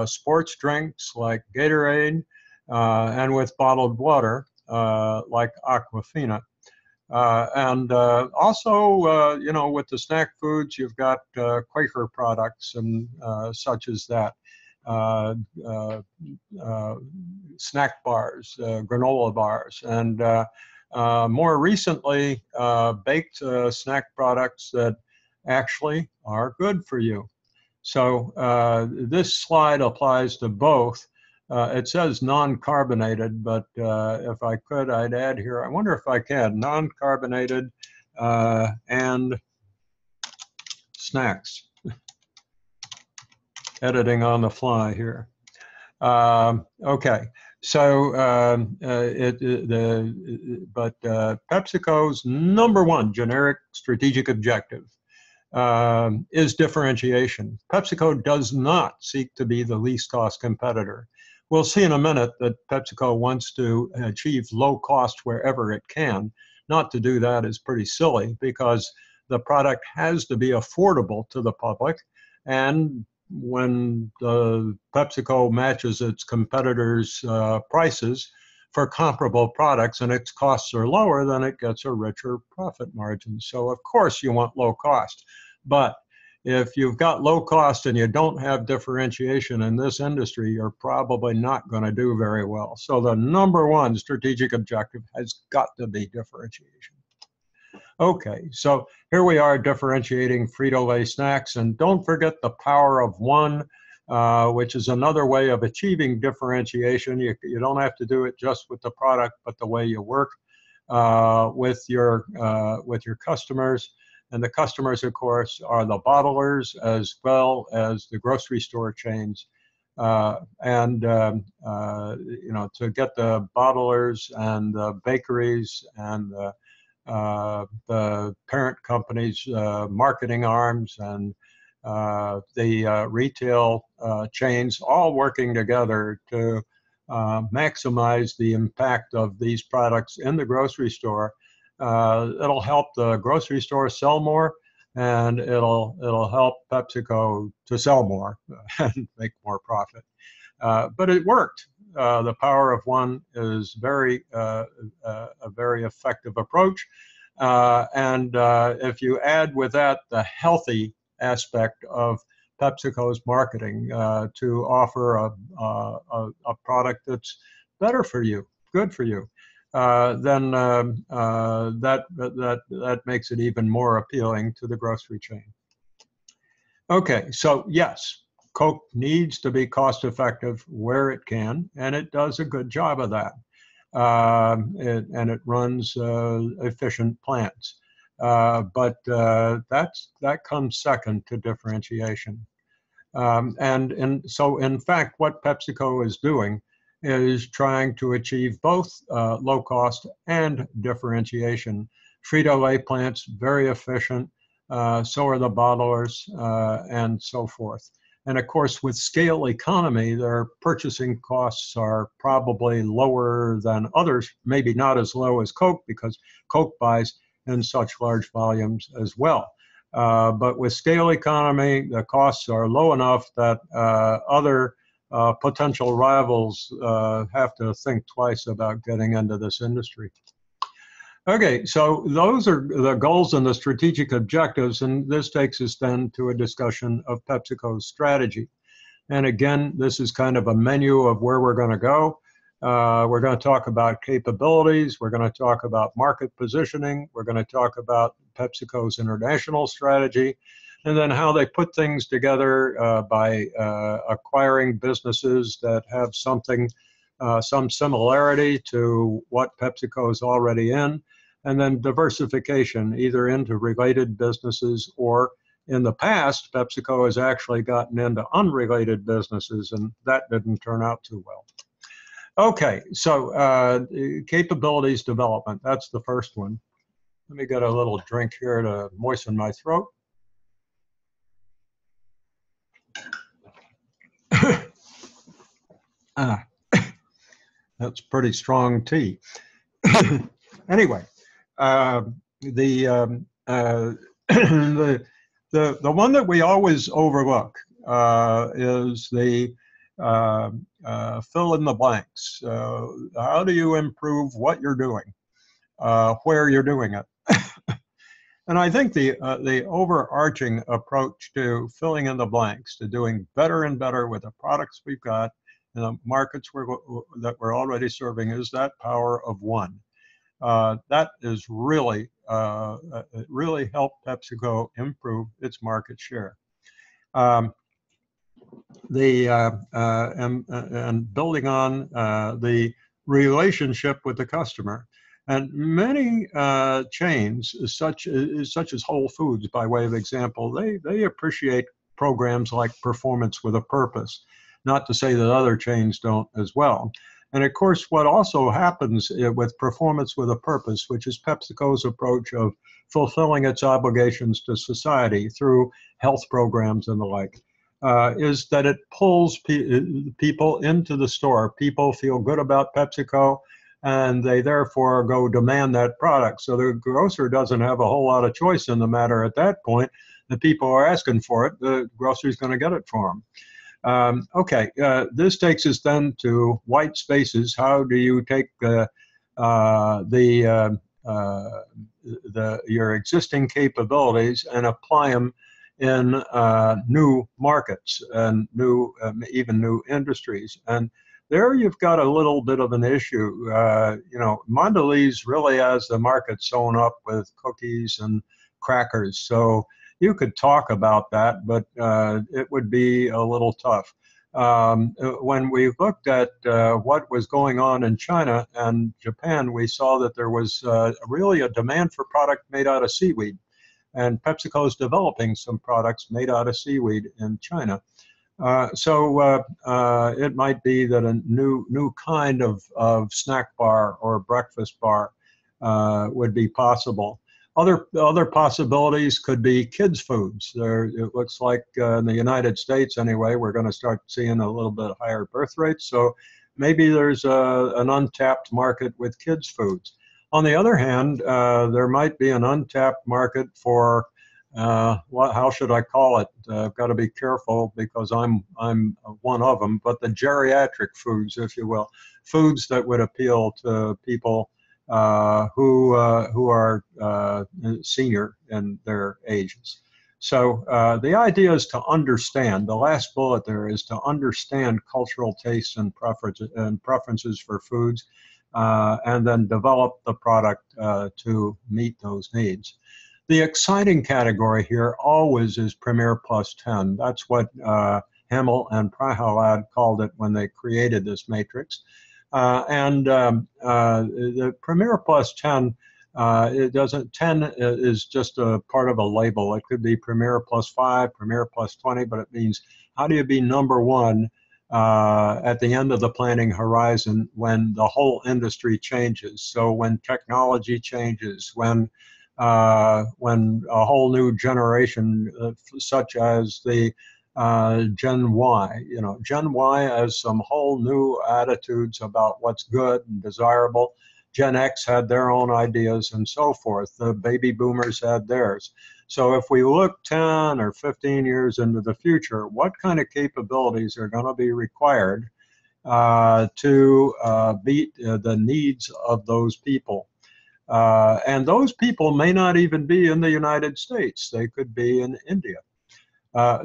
sports drinks like Gatorade, and with bottled water like Aquafina. Also, with the snack foods, you've got Quaker products and such as that. Snack bars, granola bars, and more recently, baked snack products that actually are good for you. So this slide applies to both. It says non-carbonated, but if I could, I'd add here, I wonder if I can, non-carbonated and snacks. Editing on the fly here. Okay, so PepsiCo's #1 generic strategic objective is differentiation. PepsiCo does not seek to be the least cost competitor. We'll see in a minute that PepsiCo wants to achieve low cost wherever it can. Not to do that is pretty silly, because the product has to be affordable to the public. And when PepsiCo matches its competitors' prices for comparable products and its costs are lower, then it gets a richer profit margin. So of course you want low cost. But if you've got low cost and you don't have differentiation in this industry, you're probably not going to do very well. So the #1 strategic objective has got to be differentiation. Okay, so here we are differentiating Frito-Lay snacks, and don't forget the power of one, which is another way of achieving differentiation. You don't have to do it just with the product, but the way you work with your customers. And the customers, of course, are the bottlers as well as the grocery store chains. To get the bottlers and the bakeries and the parent companies' marketing arms and the retail chains all working together to maximize the impact of these products in the grocery store. It'll help the grocery store sell more, and it'll help PepsiCo to sell more and make more profit. But it worked. The power of one is a very effective approach. If you add with that the healthy aspect of PepsiCo's marketing to offer a product that's better for you, good for you, then that makes it even more appealing to the grocery chain. Okay, so yes, Coke needs to be cost effective where it can, and it does a good job of that. And it runs efficient plants. But that comes second to differentiation. So in fact, what PepsiCo is doing is trying to achieve both low cost and differentiation. Frito-Lay plants, very efficient, so are the bottlers, and so forth. And of course, with scale economy, their purchasing costs are probably lower than others, maybe not as low as Coke, because Coke buys in such large volumes as well. But with scale economy, the costs are low enough that other potential rivals have to think twice about getting into this industry. Okay, so those are the goals and the strategic objectives, and this takes us then to a discussion of PepsiCo's strategy. And again, this is kind of a menu of where we're going to go. We're going to talk about capabilities. We're going to talk about market positioning. We're going to talk about PepsiCo's international strategy, and then how they put things together by acquiring businesses that have something, some similarity to what PepsiCo is already in, and then diversification, either into related businesses or in the past, PepsiCo has actually gotten into unrelated businesses, and that didn't turn out too well. Okay, so capabilities development, that's the first one. Let me get a little drink here to moisten my throat. That's pretty strong tea. Anyway, the one that we always overlook is the fill in the blanks. How do you improve what you're doing, where you're doing it? And I think the overarching approach to filling in the blanks, to doing better and better with the products we've got in the markets that we're already serving, is that power of one. That is really helped PepsiCo improve its market share. And building on the relationship with the customer. And many chains, such as Whole Foods, by way of example, they appreciate programs like Performance with a Purpose. Not to say that other chains don't as well. And of course, what also happens with Performance with a Purpose, which is PepsiCo's approach of fulfilling its obligations to society through health programs and the like, is that it pulls people into the store. People feel good about PepsiCo, and they therefore go demand that product. So the grocer doesn't have a whole lot of choice in the matter at that point. The people are asking for it. The grocer's going to get it for them. Okay, this takes us then to white spaces. How do you take your existing capabilities and apply them in new markets and even new industries? And there you've got a little bit of an issue. You know, Mondelez really has the market sewn up with cookies and crackers. So you could talk about that, but it would be a little tough. When we looked at what was going on in China and Japan, we saw that there was really a demand for product made out of seaweed. And PepsiCo is developing some products made out of seaweed in China. So it might be that a new kind of snack bar or breakfast bar would be possible. Other possibilities could be kids' foods. It looks like in the United States anyway, we're going to start seeing a little bit higher birth rates. So maybe there's an untapped market with kids' foods. On the other hand, there might be an untapped market for how should I call it? I've got to be careful because I'm one of them, but the geriatric foods, if you will, foods that would appeal to people who are senior in their ages. So the idea is to understand, the last bullet there is to understand cultural tastes and preferences for foods, and then develop the product to meet those needs. The exciting category here always is Premier Plus 10. That's what Hemmel and Prahalad called it when they created this matrix. The Premier Plus 10, it doesn't, 10 is just a part of a label. It could be Premier Plus 5, Premier Plus 20, but it means how do you be number one at the end of the planning horizon when the whole industry changes. So when technology changes, when a whole new generation, such as the Gen Y, Gen Y has some whole new attitudes about what's good and desirable. Gen X had their own ideas and so forth. The baby boomers had theirs. So if we look 10 or 15 years into the future, what kind of capabilities are going to be required to meet the needs of those people? And those people may not even be in the United States. They could be in India. But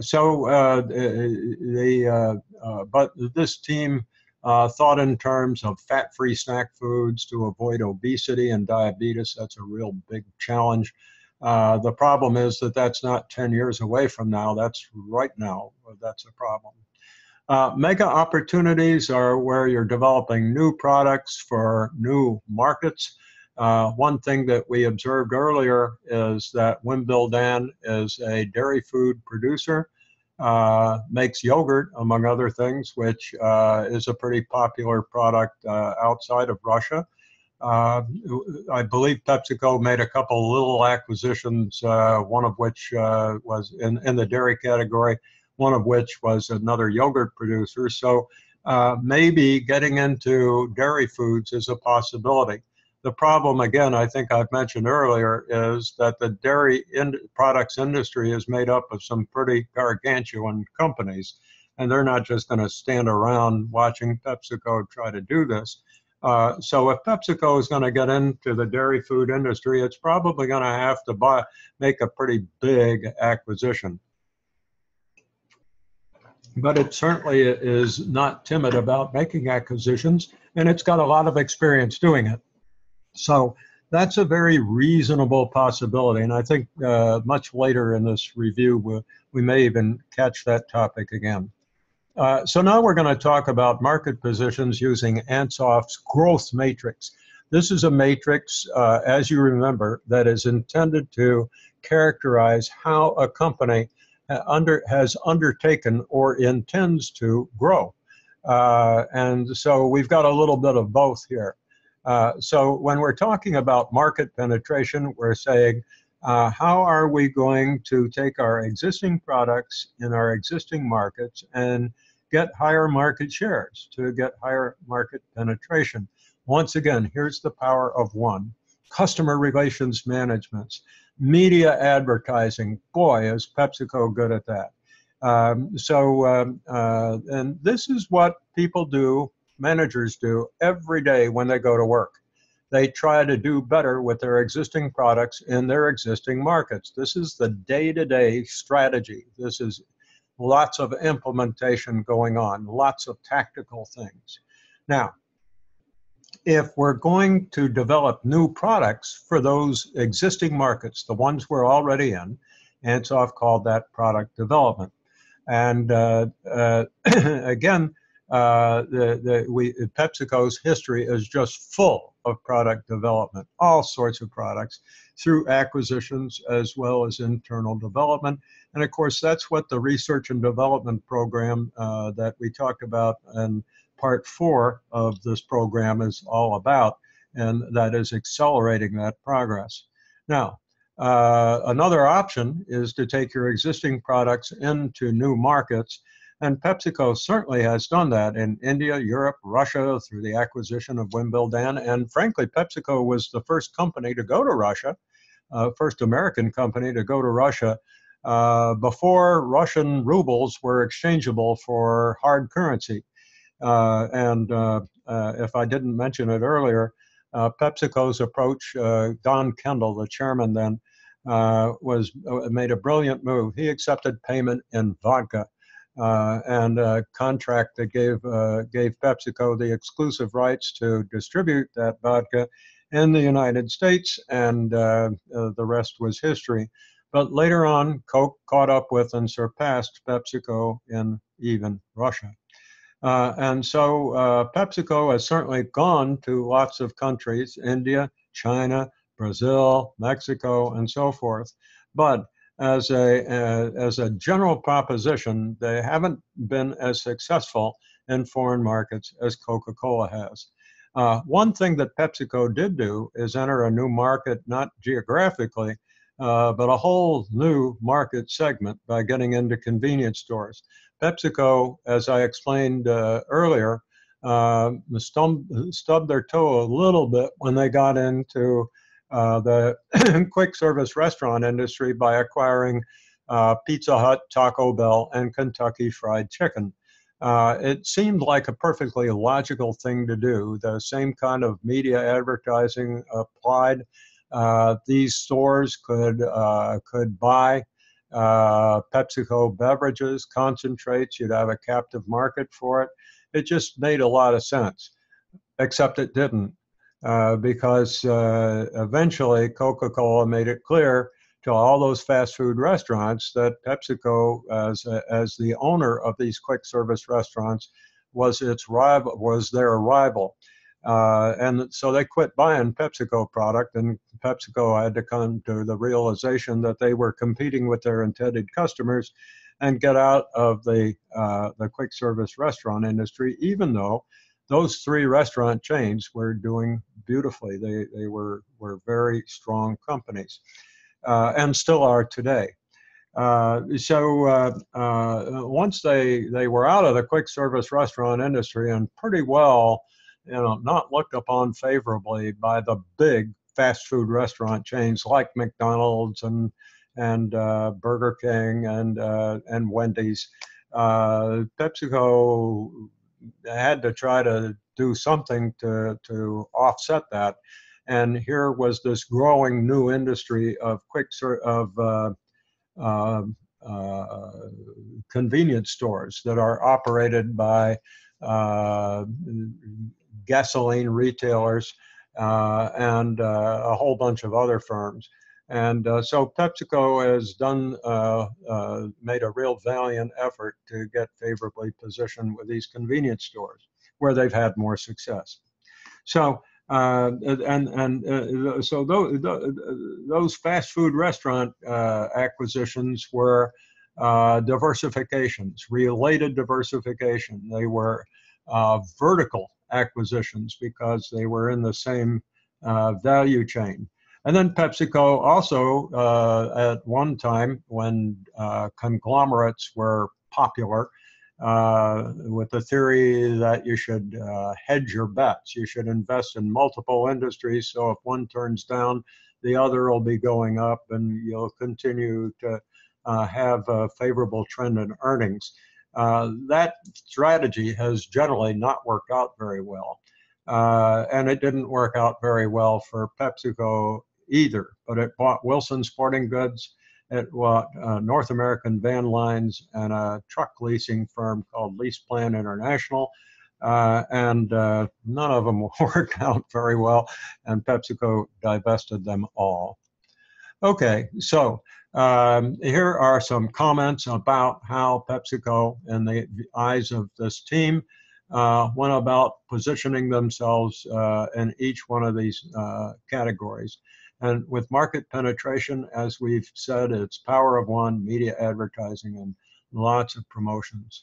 this team thought in terms of fat-free snack foods to avoid obesity and diabetes. That's a real big challenge. The problem is that that's not 10 years away from now. That's right now. That's a problem. Mega opportunities are where you're developing new products for new markets. One thing that we observed earlier is that Wimbledon is a dairy food producer, makes yogurt, among other things, which is a pretty popular product outside of Russia. I believe PepsiCo made a couple little acquisitions, one of which was in the dairy category, one of which was another yogurt producer. So maybe getting into dairy foods is a possibility. The problem, again, I think I've mentioned earlier, is that the dairy products industry is made up of some pretty gargantuan companies, and they're not just going to stand around watching PepsiCo try to do this. So if PepsiCo is going to get into the dairy food industry, it's probably going to have to make a pretty big acquisition. But it certainly is not timid about making acquisitions, and it's got a lot of experience doing it. So that's a very reasonable possibility, and I think much later in this review we may even catch that topic again. So now we're going to talk about market positions using Ansoff's growth matrix. This is a matrix, as you remember, that is intended to characterize how a company has undertaken or intends to grow. And so we've got a little bit of both here. So when we're talking about market penetration, we're saying, how are we going to take our existing products in our existing markets and get higher market shares, to get higher market penetration? Once again, here's the power of one. Customer relations management, media advertising. Boy, is PepsiCo good at that. And this is what people do, managers do every day when they go to work. They try to do better with their existing products in their existing markets. This is the day-to-day strategy. This is lots of implementation going on, lots of tactical things. Now, if we're going to develop new products for those existing markets, the ones we're already in, Ansoff called that product development. And again, PepsiCo's history is just full of product development, all sorts of products, through acquisitions as well as internal development. And of course, that's what the research and development program that we talked about in part 4 of this program is all about, and that is accelerating that progress. Now, another option is to take your existing products into new markets, and PepsiCo certainly has done that in India, Europe, Russia, through the acquisition of Wimbledon. And frankly, PepsiCo was the first company to go to Russia, first American company to go to Russia, before Russian rubles were exchangeable for hard currency. If I didn't mention it earlier, PepsiCo's approach, Don Kendall, the chairman then, made a brilliant move. He accepted payment in vodka, and a contract that gave PepsiCo the exclusive rights to distribute that vodka in the United States, and the rest was history. But later on, Coke caught up with and surpassed PepsiCo in even Russia. And so PepsiCo has certainly gone to lots of countries, India, China, Brazil, Mexico, and so forth. But as a general proposition, they haven't been as successful in foreign markets as Coca-Cola has. One thing that PepsiCo did do is enter a new market, not geographically, but a whole new market segment by getting into convenience stores. PepsiCo, as I explained earlier, stubbed their toe a little bit when they got into the quick service restaurant industry by acquiring Pizza Hut, Taco Bell, and Kentucky Fried Chicken. It seemed like a perfectly logical thing to do. The same kind of media advertising applied. These stores could buy PepsiCo beverages, concentrates. You'd have a captive market for it. it just made a lot of sense, except it didn't, because eventually Coca-Cola made it clear to all those fast food restaurants that PepsiCo, as the owner of these quick service restaurants, was their rival. And so they quit buying PepsiCo product, and PepsiCo had to come to the realization that they were competing with their intended customers and get out of the quick service restaurant industry, even though those three restaurant chains were doing beautifully. They were very strong companies, and still are today. So once they were out of the quick service restaurant industry and pretty well, not looked upon favorably by the big fast food restaurant chains like McDonald's and Burger King and Wendy's, PepsiCo had to try to do something to offset that. And here was this growing new industry of convenience stores that are operated by gasoline retailers and a whole bunch of other firms. And so PepsiCo has made a real valiant effort to get favorably positioned with these convenience stores where they've had more success. So so those fast food restaurant acquisitions were diversifications, related diversification. They were vertical acquisitions because they were in the same value chain. And then PepsiCo also, at one time when conglomerates were popular, with the theory that you should hedge your bets. You should invest in multiple industries, so if one turns down, the other will be going up, and you'll continue to have a favorable trend in earnings. That strategy has generally not worked out very well. And it didn't work out very well for PepsiCo either, but it bought Wilson Sporting Goods, it bought North American Van Lines, and a truck leasing firm called Lease Plan International, and none of them worked out very well, and PepsiCo divested them all. Okay, so here are some comments about how PepsiCo, in the eyes of this team, went about positioning themselves in each one of these categories. And with market penetration, as we've said, it's power of one, media advertising, and lots of promotions.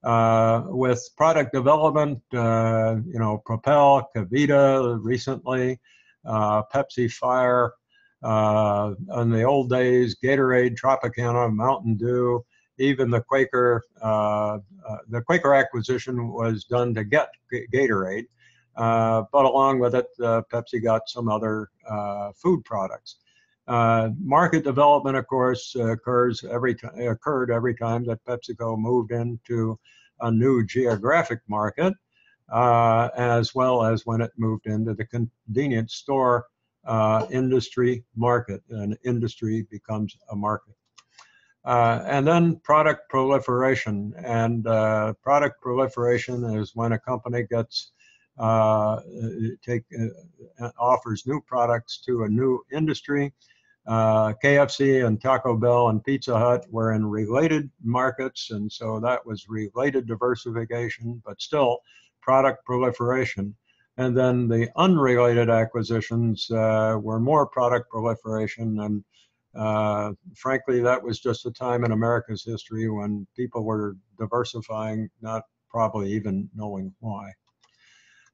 With product development, Propel, Kavita recently, Pepsi Fire, in the old days, Gatorade, Tropicana, Mountain Dew, even the Quaker acquisition was done to get Gatorade. But along with it, Pepsi got some other food products. Market development, of course, occurred every time that PepsiCo moved into a new geographic market, as well as when it moved into the convenience store industry market. An industry becomes a market. And then product proliferation. And product proliferation is when a company gets offers new products to a new industry. KFC and Taco Bell and Pizza Hut were in related markets, and so that was related diversification, but still product proliferation. And then the unrelated acquisitions were more product proliferation, and frankly, that was just a time in America's history when people were diversifying, not probably even knowing why.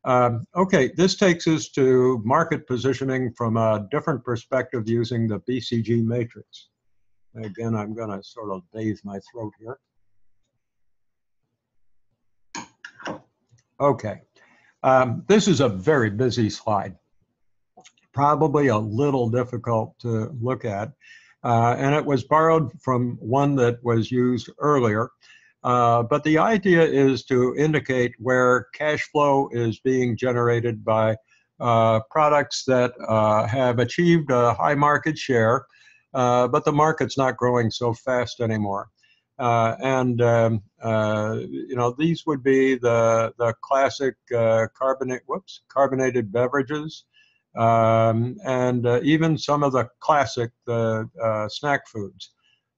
Okay, this takes us to market positioning from a different perspective using the BCG matrix. Again, I'm going to sort of bathe my throat here. Okay, this is a very busy slide, probably a little difficult to look at, and it was borrowed from one that was used earlier. But the idea is to indicate where cash flow is being generated by products that have achieved a high market share, but the market's not growing so fast anymore. And You know, these would be the classic carbonated beverages, and even some of the classic snack foods,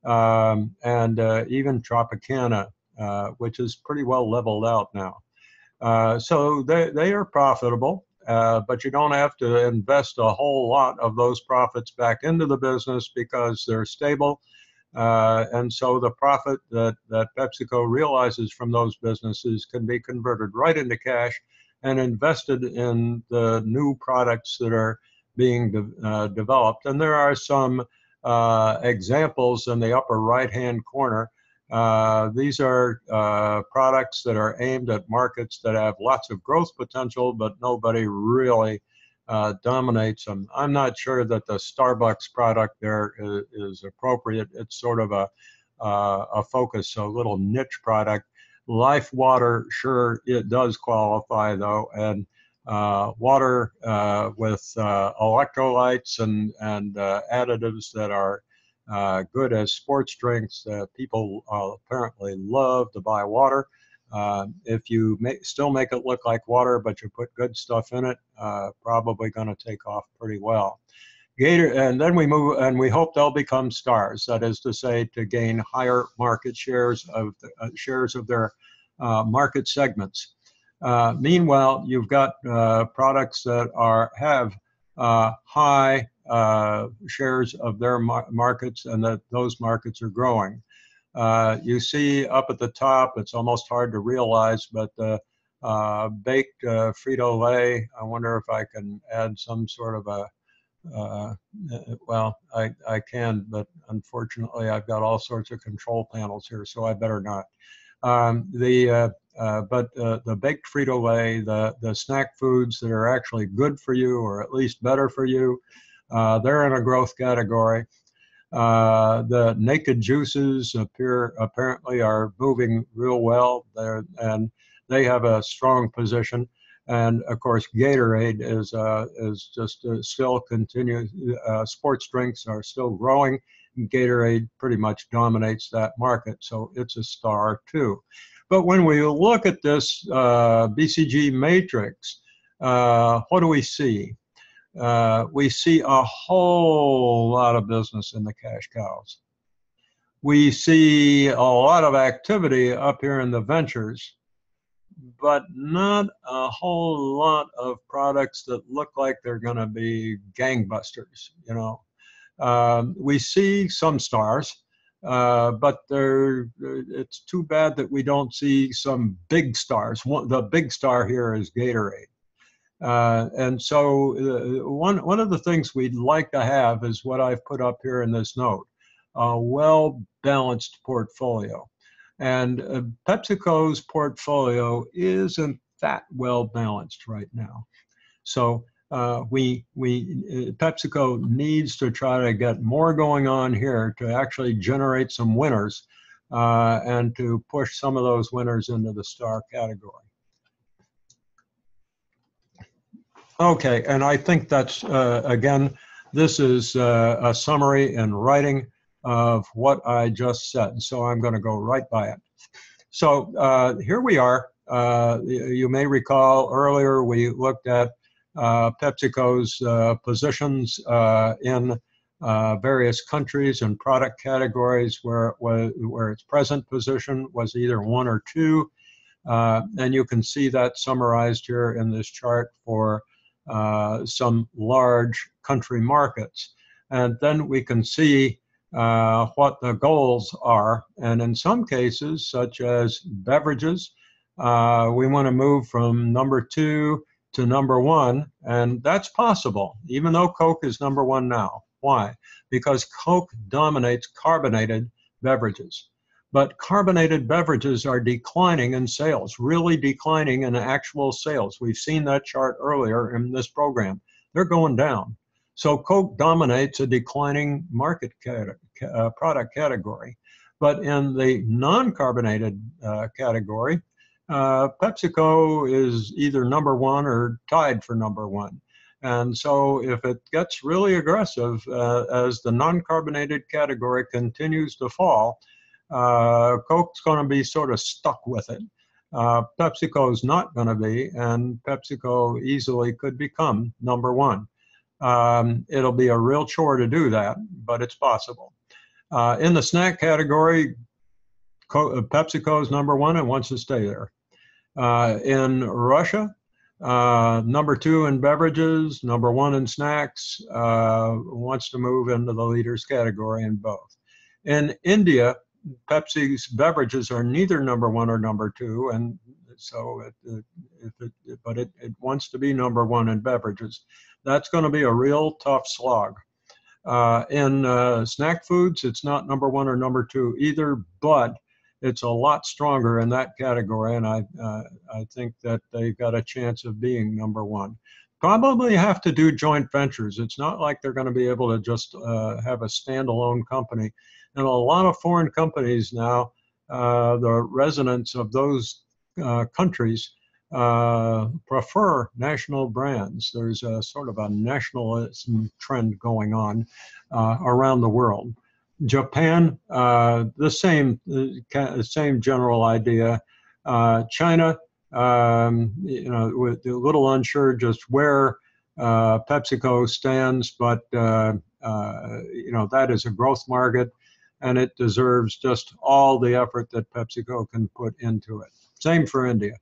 and even Tropicana, which is pretty well leveled out now. So they are profitable, but you don't have to invest a whole lot of those profits back into the business because they're stable. And so the profit that PepsiCo realizes from those businesses can be converted right into cash and invested in the new products that are being developed. And there are some examples in the upper right-hand corner. These are products that are aimed at markets that have lots of growth potential, but nobody really dominates them. I'm not sure that the Starbucks product there is appropriate. It's sort of a focus, a little niche product. Life water, sure, it does qualify though, and water with electrolytes and additives that are good as sports drinks. People apparently love to buy water. If you still make it look like water, but you put good stuff in it, probably going to take off pretty well. And then we move, and we hope they'll become stars. That is to say, to gain higher market shares of their market segments. Meanwhile, you've got products that have high shares of their markets, and that those markets are growing. You see up at the top, it's almost hard to realize, but the baked Frito-Lay, I wonder if I can add some sort of a, well, I can, but unfortunately I've got all sorts of control panels here, so I better not. The baked Frito-Lay, the snack foods that are actually good for you, or at least better for you, they're in a growth category. The naked juices apparently are moving real well there, and they have a strong position. And of course, Gatorade is just still continues. Sports drinks are still growing. Gatorade pretty much dominates that market, so it's a star too. But when we look at this BCG matrix, what do we see? We see a whole lot of business in the cash cows. We see a lot of activity up here in the ventures, but not a whole lot of products that look like they're going to be gangbusters, you know. We see some stars, but it's too bad that we don't see some big stars. The big star here is Gatorade. And so one of the things we'd like to have is what I've put up here in this note, a well-balanced portfolio. And PepsiCo's portfolio isn't that well-balanced right now. So PepsiCo needs to try to get more going on here to actually generate some winners and to push some of those winners into the star category. Okay, and I think that's, again, this is a summary in writing of what I just said, so I'm going to go right by it. So here we are. You may recall earlier we looked at PepsiCo's positions in various countries and product categories where its present position was either 1 or 2. And you can see that summarized here in this chart for some large country markets. And then we can see what the goals are. And in some cases, such as beverages, we want to move from number 2 to number 1, and that's possible, even though Coke is number 1 now. Why? Because Coke dominates carbonated beverages. But carbonated beverages are declining in sales, really declining in actual sales. We've seen that chart earlier in this program. They're going down. So Coke dominates a declining market product category. But in the non-carbonated category, PepsiCo is either number 1 or tied for number 1. And so if it gets really aggressive as the non-carbonated category continues to fall, Coke's going to be sort of stuck with it. PepsiCo's not going to be, and PepsiCo easily could become number one. It'll be a real chore to do that, but it's possible. In the snack category, PepsiCo is number one and wants to stay there. In Russia, number two in beverages, number one in snacks, wants to move into the leaders category in both. In India, Pepsi's beverages are neither number one or number two, and so it wants to be number one in beverages. That's going to be a real tough slog. In snack foods, it's not number one or number two either, but it's a lot stronger in that category, and I think that they've got a chance of being number one. Probably have to do joint ventures. It's not like they're going to be able to just have a standalone company. And a lot of foreign companies now, the residents of those countries prefer national brands. There's a sort of a nationalism trend going on around the world. Japan, the same general idea. China, with a little unsure just where PepsiCo stands, but that is a growth market, and it deserves just all the effort that PepsiCo can put into it. Same for India.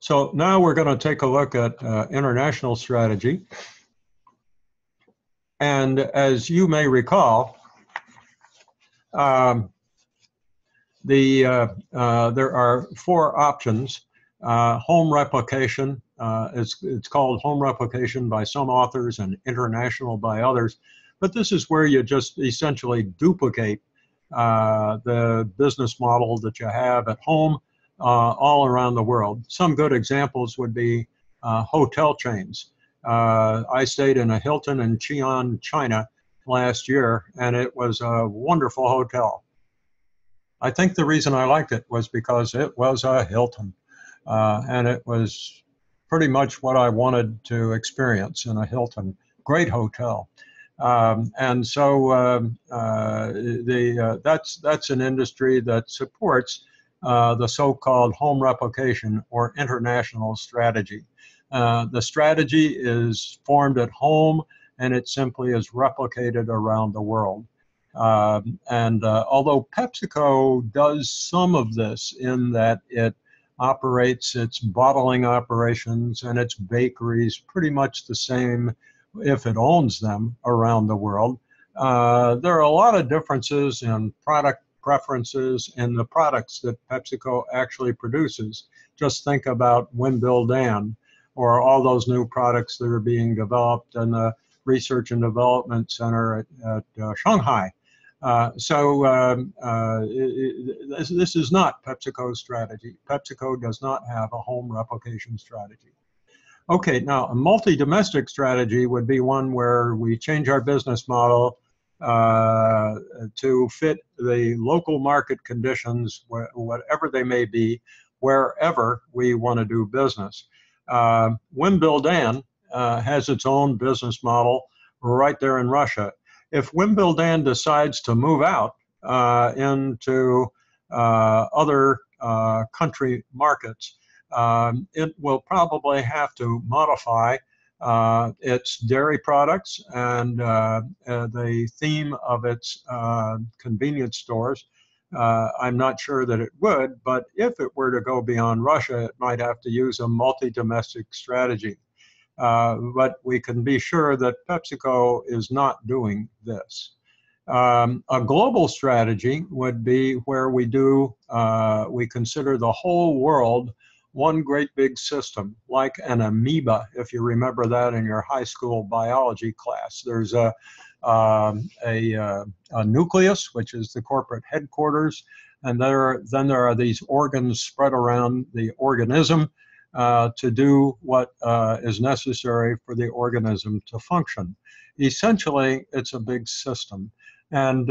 So now we're going to take a look at international strategy. And as you may recall, there are four options. Home replication, it's called home replication by some authors and international by others. But this is where you just essentially duplicate the business model that you have at home all around the world. Some good examples would be hotel chains. I stayed in a Hilton in Xi'an, China last year, and it was a wonderful hotel. I think the reason I liked it was because it was a Hilton, and it was pretty much what I wanted to experience in a Hilton. Great hotel. And so that's an industry that supports the so-called home replication or international strategy. The strategy is formed at home, and it simply is replicated around the world. Although PepsiCo does some of this in that it operates its bottling operations and its bakeries pretty much the same if it owns them around the world, there are a lot of differences in product preferences in the products that PepsiCo actually produces. Just think about Wimbledon or all those new products that are being developed in the Research and Development Center at Shanghai. This is not PepsiCo's strategy. PepsiCo does not have a home replication strategy. Okay, now a multi-domestic strategy would be one where we change our business model to fit the local market conditions, whatever they may be, wherever we want to do business. Wimbledon has its own business model right there in Russia. If Wimbledon decides to move out into other country markets, it will probably have to modify its dairy products and the theme of its convenience stores. I'm not sure that it would, but if it were to go beyond Russia, it might have to use a multi-domestic strategy. But we can be sure that PepsiCo is not doing this. A global strategy would be where we consider the whole world one great big system, like an amoeba, if you remember that in your high school biology class. There's a nucleus, which is the corporate headquarters, and then there are these organs spread around the organism to do what is necessary for the organism to function. Essentially, it's a big system. And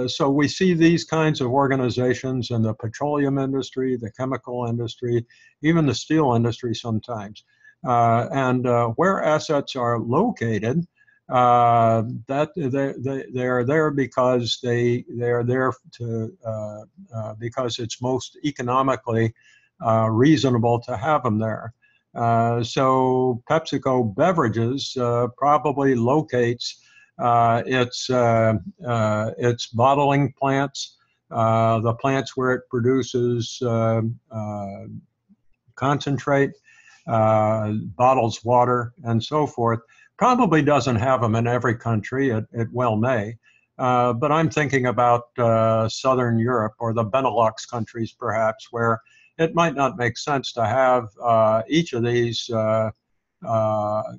so we see these kinds of organizations in the petroleum industry, the chemical industry, even the steel industry sometimes. Where assets are located, That they are there because they are there to because it's most economically reasonable to have them there. So PepsiCo Beverages probably locates its bottling plants, the plants where it produces concentrate, bottles water, and so forth. Probably doesn't have them in every country. It well may. But I'm thinking about Southern Europe or the Benelux countries, perhaps, where it might not make sense to have each of these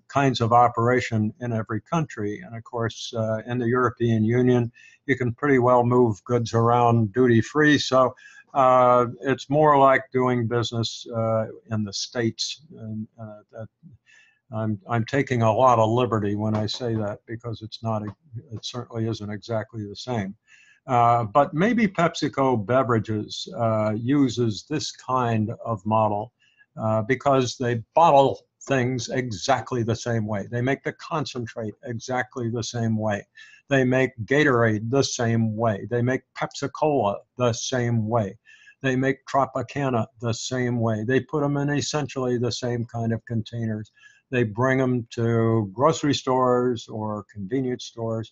kinds of operation in every country. And of course, in the European Union, you can pretty well move goods around duty-free. So it's more like doing business in the States. And I'm taking a lot of liberty when I say that, because it's not, it certainly isn't exactly the same. But maybe PepsiCo Beverages uses this kind of model because they bottle things exactly the same way. They make the concentrate exactly the same way. They make Gatorade the same way. They make Pepsi-Cola the same way. They make Tropicana the same way. They put them in essentially the same kind of containers. They bring them to grocery stores or convenience stores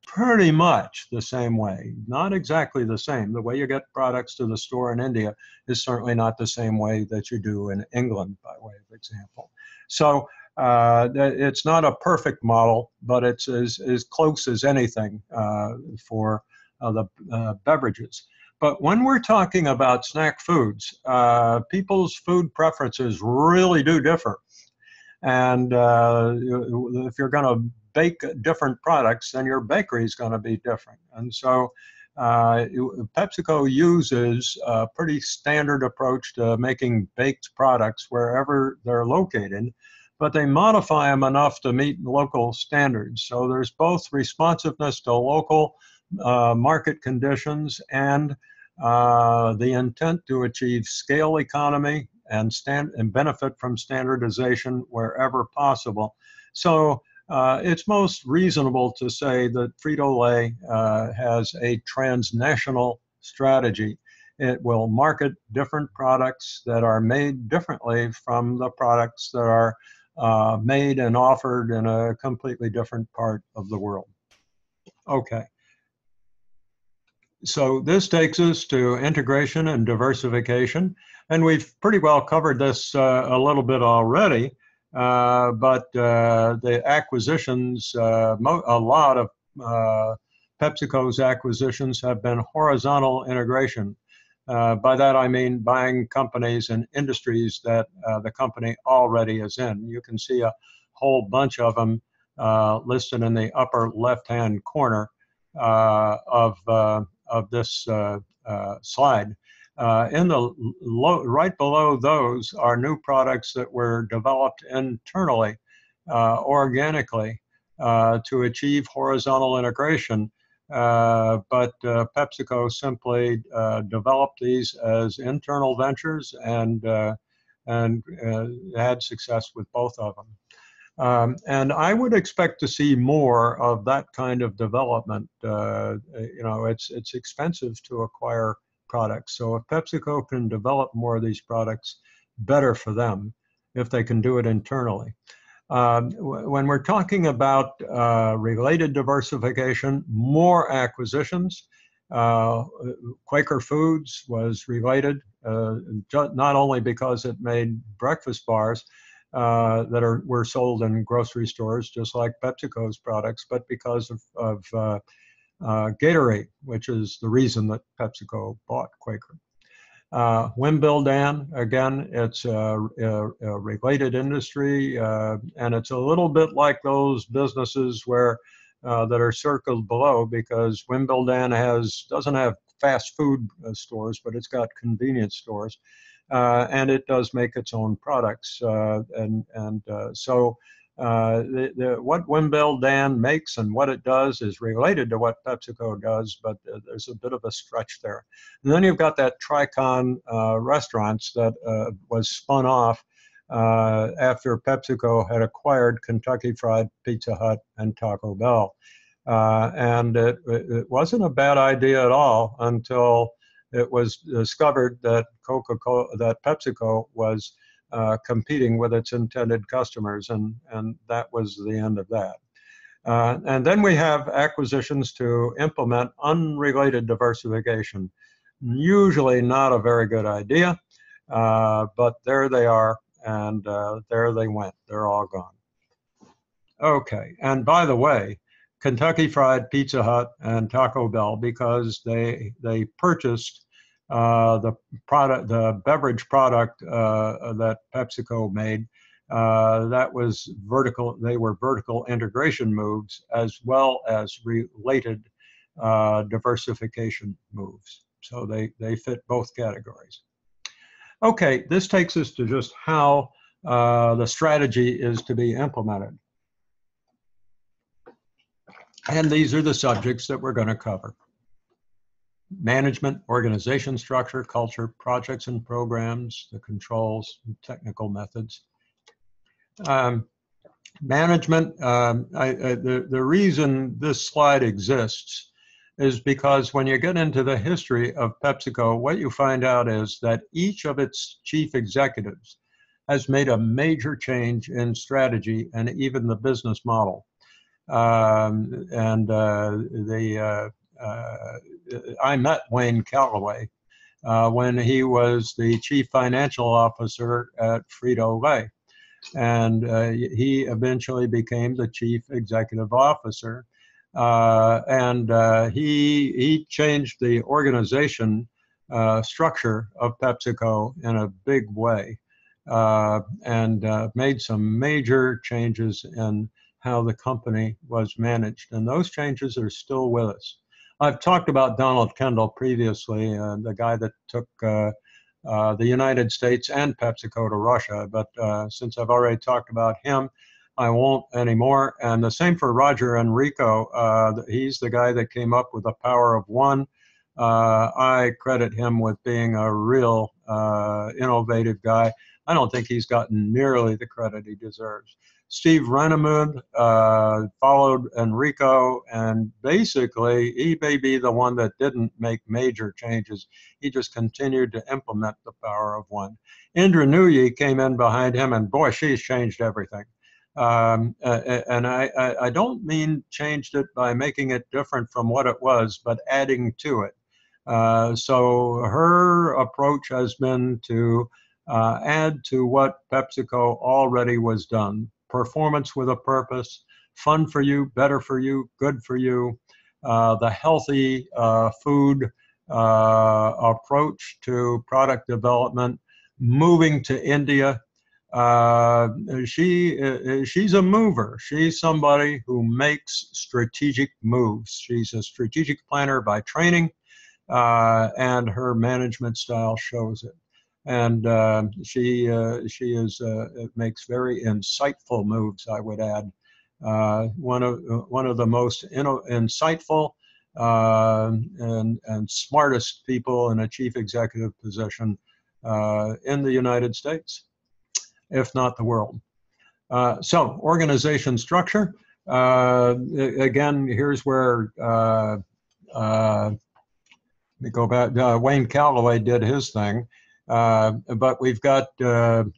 pretty much the same way. Not exactly the same. The way you get products to the store in India is certainly not the same way that you do in England, by way of example. So it's not a perfect model, but it's as close as anything for the beverages. But when we're talking about snack foods, people's food preferences really do differ. And if you're going to bake different products, then your bakery is going to be different. And so PepsiCo uses a pretty standard approach to making baked products wherever they're located, but they modify them enough to meet local standards. So there's both responsiveness to local market conditions and the intent to achieve scale economy and benefit from standardization wherever possible. So it's most reasonable to say that Frito-Lay has a transnational strategy. It will market different products that are made differently from the products that are made and offered in a completely different part of the world. Okay. So this takes us to integration and diversification. And we've pretty well covered this a little bit already. But the acquisitions, a lot of PepsiCo's acquisitions have been horizontal integration. By that I mean buying companies and industries that the company already is in. You can see a whole bunch of them listed in the upper left-hand corner of this slide. Right below those are new products that were developed internally, organically, to achieve horizontal integration. But PepsiCo simply developed these as internal ventures and had success with both of them. And I would expect to see more of that kind of development. You know, it's expensive to acquire products. So if PepsiCo can develop more of these products, better for them if they can do it internally. When we're talking about related diversification, more acquisitions, Quaker Foods was related, not only because it made breakfast bars that were sold in grocery stores, just like PepsiCo's products, but because of Gatorade, which is the reason that PepsiCo bought Quaker. Wimbledon, again, it's a related industry, and it's a little bit like those businesses where that are circled below, because Wimbledon doesn't have fast food stores, but it's got convenience stores, and it does make its own products, so what Wimbledon makes and what it does is related to what PepsiCo does, but there's a bit of a stretch there. And then you've got that Tricon Restaurants that was spun off after PepsiCo had acquired Kentucky Fried Pizza Hut and Taco Bell. And it wasn't a bad idea at all until it was discovered that PepsiCo was competing with its intended customers, and that was the end of that. And then we have acquisitions to implement unrelated diversification. Usually not a very good idea, but there they are, and there they went. They're all gone. Okay, and by the way, Kentucky Fried Pizza Hut and Taco Bell, because they purchased the beverage product that PepsiCo made. That was vertical. They were vertical integration moves as well as related diversification moves. So they fit both categories. Okay, this takes us to just how the strategy is to be implemented. And these are the subjects that we're going to cover: management, organization structure, culture, projects and programs, the controls, and technical methods. Management, the reason this slide exists is because when you get into the history of PepsiCo, what you find out is that each of its chief executives has made a major change in strategy and even the business model. I met Wayne Calloway when he was the chief financial officer at Frito-Lay. And he eventually became the chief executive officer. He changed the organization structure of PepsiCo in a big way, and made some major changes in how the company was managed. And those changes are still with us. I've talked about Donald Kendall previously, the guy that took the United States and PepsiCo to Russia, but since I've already talked about him, I won't anymore. And the same for Roger Enrico. He's the guy that came up with the power of one. I credit him with being a real innovative guy. I don't think he's gotten nearly the credit he deserves. Steve Renemund followed Enrico, and basically he may be the one that didn't make major changes. He just continued to implement the power of one. Indra Nooyi came in behind him, and boy, she's changed everything. And I don't mean changed it by making it different from what it was, but adding to it. So her approach has been to add to what PepsiCo already was done. Performance with a purpose, fun for you, better for you, good for you, the healthy food approach to product development, moving to India. She's a mover. She's somebody who makes strategic moves. She's a strategic planner by training, and her management style shows it. And she makes very insightful moves, I would add. One of the most insightful and smartest people in a chief executive position in the United States, if not the world. So organization structure. Again, here's where let me go back. Wayne Calloway did his thing. But we've got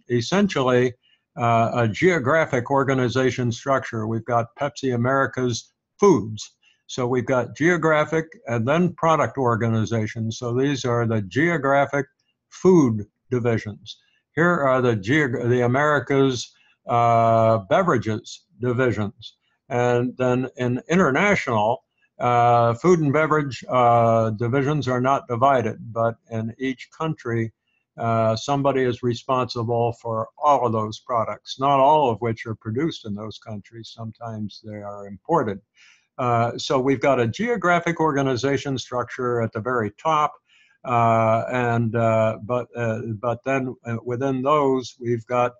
essentially a geographic organization structure. We've got Pepsi America's Foods. So we've got geographic and then product organizations. So these are the geographic food divisions. Here are the America's beverages divisions. And then in international, food and beverage divisions are not divided, but in each country, somebody is responsible for all of those products, not all of which are produced in those countries. Sometimes they are imported. So we've got a geographic organization structure at the very top, but then within those we've got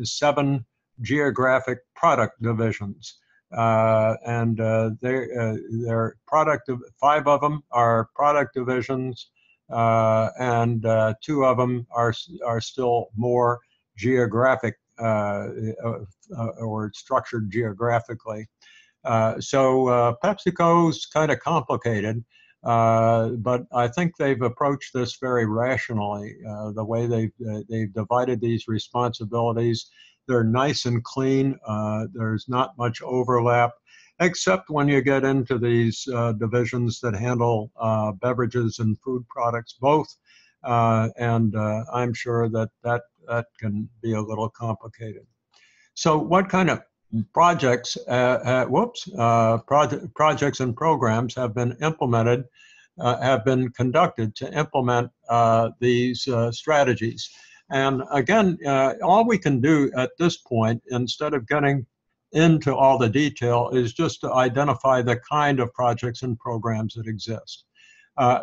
7 geographic product divisions, and they're 5 of them are product divisions. And 2 of them are still more geographic or structured geographically. So PepsiCo's kind of complicated, but I think they've approached this very rationally. The way they've divided these responsibilities, they're nice and clean. There's not much overlap, except when you get into these divisions that handle beverages and food products both. And I'm sure that can be a little complicated. So what kind of projects, projects and programs have been implemented, have been conducted to implement these strategies? And again, all we can do at this point, instead of getting into all the detail, is just to identify the kind of projects and programs that exist.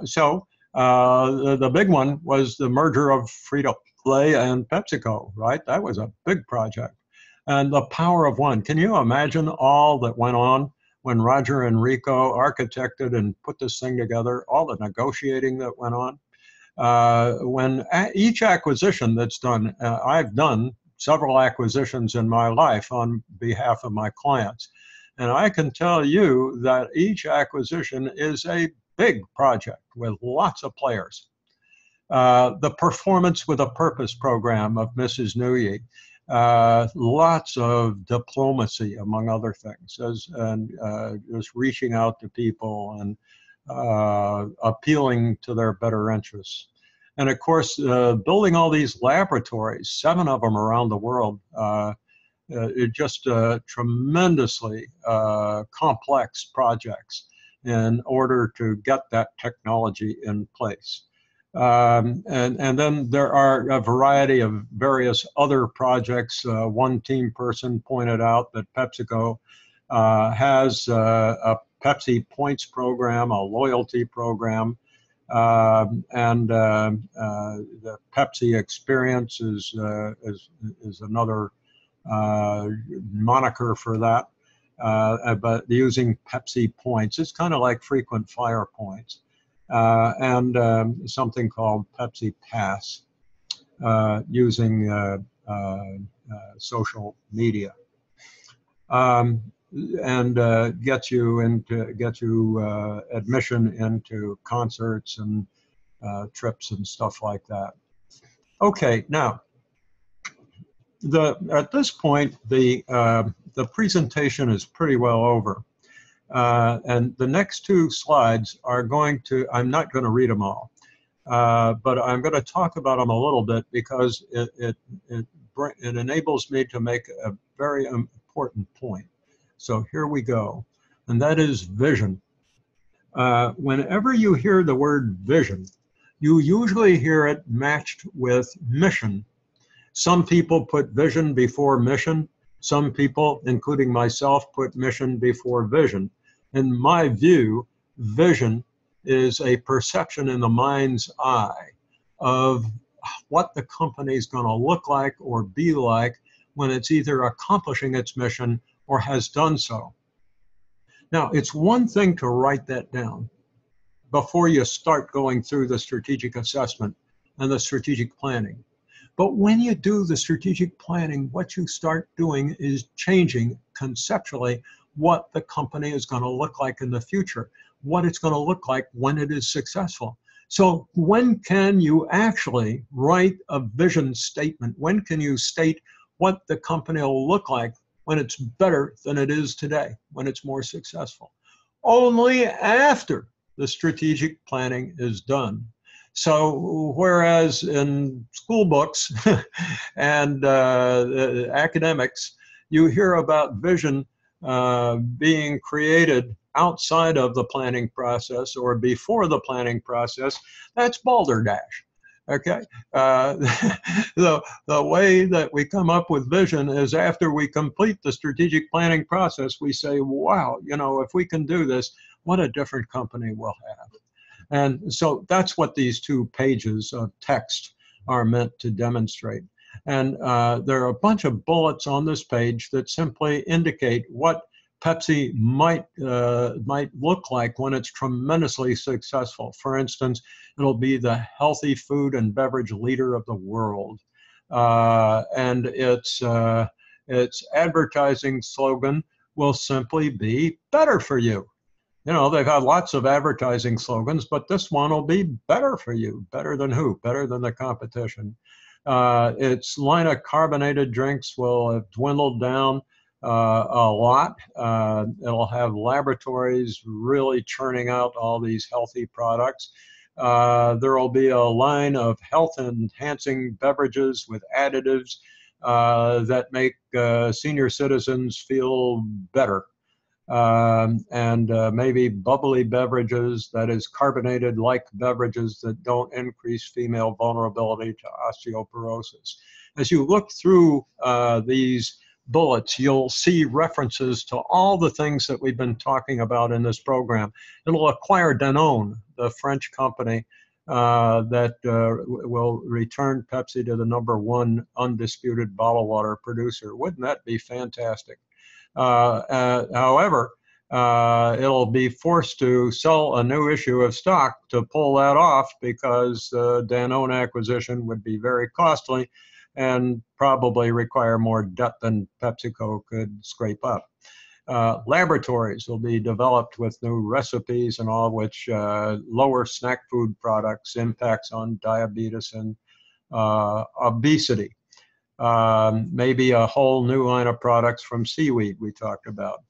So the big one was the merger of Frito-Lay and PepsiCo, right? That was a big project. And the power of one. Can you imagine all that went on when Roger and Rico architected and put this thing together, all the negotiating that went on? When each acquisition that's done, I've done several acquisitions in my life on behalf of my clients. And I can tell you that each acquisition is a big project with lots of players. The Performance with a Purpose program of Mrs. Nguyen, lots of diplomacy, among other things, and just reaching out to people and appealing to their better interests. And of course, building all these laboratories, 7 of them around the world, it just tremendously complex projects in order to get that technology in place. And then there are a variety of various other projects. One team person pointed out that PepsiCo has a Pepsi Points program, a loyalty program, and the Pepsi Experience is another moniker for that. But using Pepsi Points, it's kind of like frequent flyer points. And something called Pepsi Pass, using social media, and gets you admission into concerts and trips and stuff like that. Okay, now at this point the presentation is pretty well over. And the next 2 slides are I'm not going to read them all, but I'm going to talk about them a little bit because it enables me to make a very important point. So here we go, and that is vision. Whenever you hear the word vision, you usually hear it matched with mission. Some people put vision before mission. Some people, including myself, put mission before vision. In my view, vision is a perception in the mind's eye of what the company is going to look like or be like when it's either accomplishing its mission or has done so. Now, it's one thing to write that down before you start going through the strategic assessment and the strategic planning. But when you do the strategic planning, what you start doing is changing conceptually what the company is going to look like in the future, what it's going to look like when it is successful. So when can you actually write a vision statement? When can you state what the company will look like when it's better than it is today, when it's more successful? Only after the strategic planning is done. So whereas in school books and academics, you hear about vision being created outside of the planning process or before the planning process, that's balderdash. Okay, the way that we come up with vision is after we complete the strategic planning process, we say, wow, you know, if we can do this, what a different company we'll have. And so that's what these 2 pages of text are meant to demonstrate. And there are a bunch of bullets on this page that simply indicate what Pepsi might look like when it's tremendously successful. For instance, it'll be the healthy food and beverage leader of the world. and its advertising slogan will simply be better for you. You know, they've had lots of advertising slogans, but this one will be better for you. Better than who? Better than the competition. Its line of carbonated drinks will have dwindled down a lot. It'll have laboratories really churning out all these healthy products. There will be a line of health-enhancing beverages with additives that make senior citizens feel better. And maybe bubbly beverages, that is carbonated-like beverages that don't increase female vulnerability to osteoporosis. As you look through these bullets, you'll see references to all the things that we've been talking about in this program. It'll acquire Danone, the French company that will return Pepsi to the #1 undisputed bottled water producer. Wouldn't that be fantastic? However, it'll be forced to sell a new issue of stock to pull that off, because the Danone acquisition would be very costly and probably require more debt than PepsiCo could scrape up. Laboratories will be developed with new recipes and all, which lower snack food products impacts on diabetes and obesity. Maybe a whole new line of products from seaweed we talked about.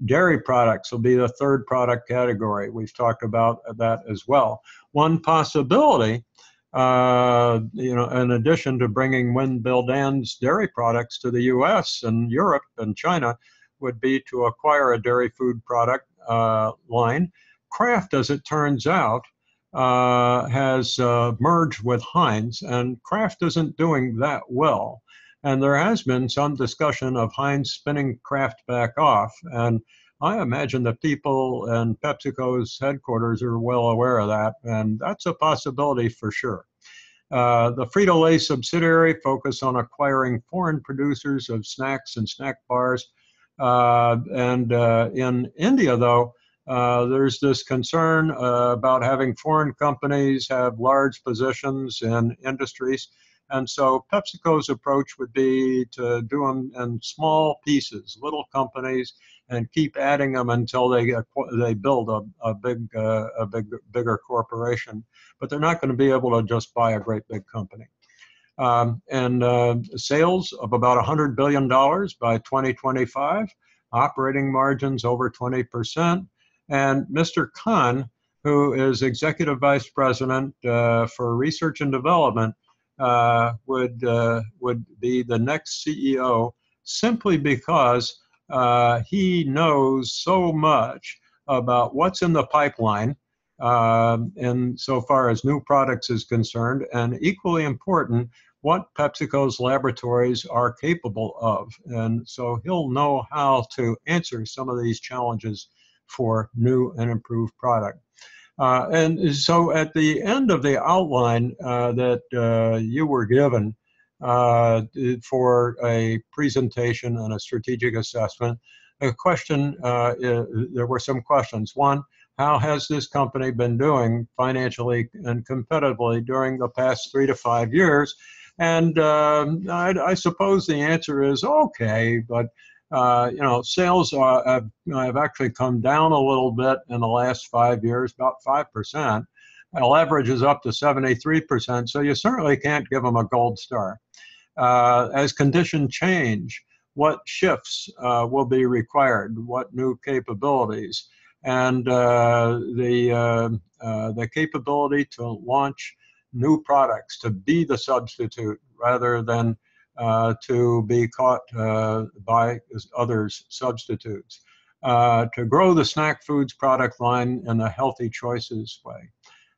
Dairy products will be the third product category. We've talked about that as well. One possibility, in addition to bringing Win-Bildan's dairy products to the US and Europe and China, would be to acquire a dairy food product line. Kraft, as it turns out, has merged with Heinz, and Kraft isn't doing that well. And there has been some discussion of Heinz spinning Kraft back off. And I imagine the people in PepsiCo's headquarters are well aware of that, and that's a possibility for sure. The Frito-Lay subsidiary focused on acquiring foreign producers of snacks and snack bars. In India, though, there's this concern about having foreign companies have large positions in industries. And so PepsiCo's approach would be to do them in small pieces, little companies, and keep adding them until they build a bigger corporation. But they're not going to be able to just buy a great big company. Sales of about $100 billion by 2025, operating margins over 20%. And Mr. Khan, who is Executive Vice President for Research and Development, would be the next CEO, simply because he knows so much about what's in the pipeline in so far as new products is concerned, and equally important, what PepsiCo's laboratories are capable of. And so he'll know how to answer some of these challenges for new and improved product. And so at the end of the outline that you were given for a presentation and a strategic assessment, there were some questions. One, how has this company been doing financially and competitively during the past 3 to 5 years? And I suppose the answer is okay, but sales have actually come down a little bit in the last 5 years, about 5%. Leverage is up to 73%, so you certainly can't give them a gold star. As conditions change, what shifts will be required? What new capabilities? And the capability to launch new products, to be the substitute rather than to be caught by others' substitutes, to grow the snack foods product line in a healthy choices way,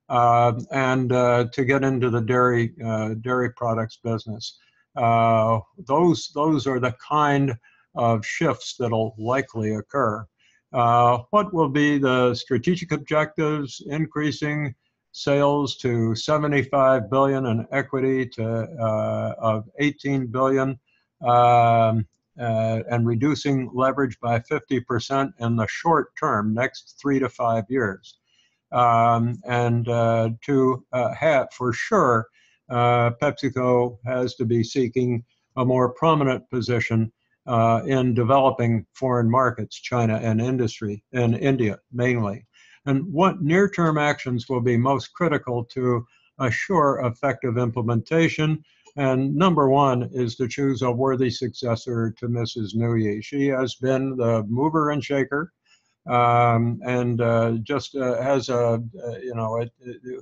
and to get into the dairy products business. Those are the kind of shifts that'll likely occur. What will be the strategic objectives? Increasing sales to $75 billion and equity of $18 billion, and reducing leverage by 50% in the short term, next 3 to 5 years. To have, for sure, PepsiCo has to be seeking a more prominent position in developing foreign markets, China and industry, and India mainly. And what near-term actions will be most critical to assure effective implementation? And number one is to choose a worthy successor to Mrs. Nguyen. She has been the mover and shaker, and just has a,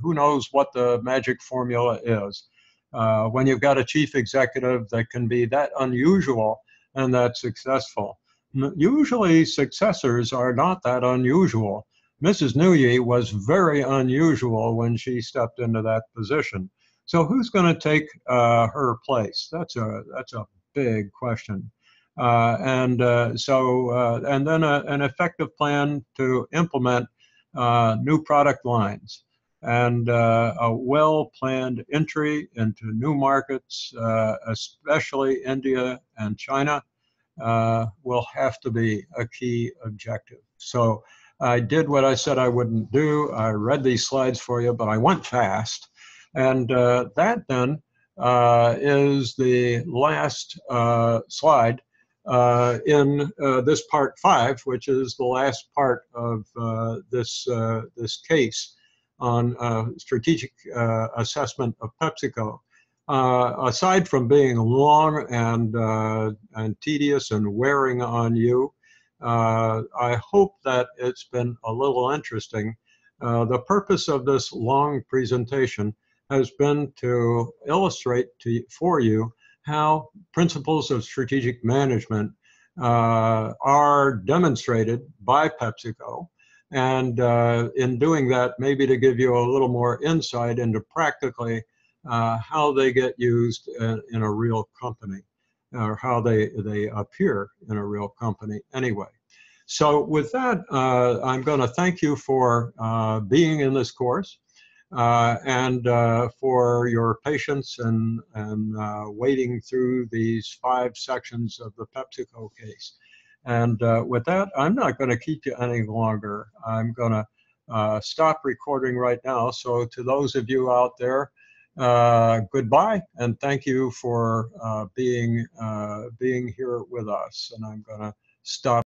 who knows what the magic formula is. When you've got a chief executive that can be that unusual and that successful. Usually successors are not that unusual. Mrs. Nguyen was very unusual when she stepped into that position. So who's going to take her place? That's a big question. And then an effective plan to implement new product lines and a well-planned entry into new markets, especially India and China, will have to be a key objective. So I did what I said I wouldn't do. I read these slides for you, but I went fast. And that then is the last slide in this part 5, which is the last part of this case on strategic assessment of PepsiCo. Aside from being long and tedious and wearing on you, I hope that it's been a little interesting. The purpose of this long presentation has been to illustrate for you how principles of strategic management are demonstrated by PepsiCo. And in doing that, maybe to give you a little more insight into practically how they get used in a real company, or how they appear in a real company anyway. So with that, I'm going to thank you for being in this course and for your patience and wading through these 5 sections of the PepsiCo case. And with that, I'm not going to keep you any longer. I'm going to stop recording right now. So to those of you out there, goodbye, and thank you for being here with us. And I'm going to stop.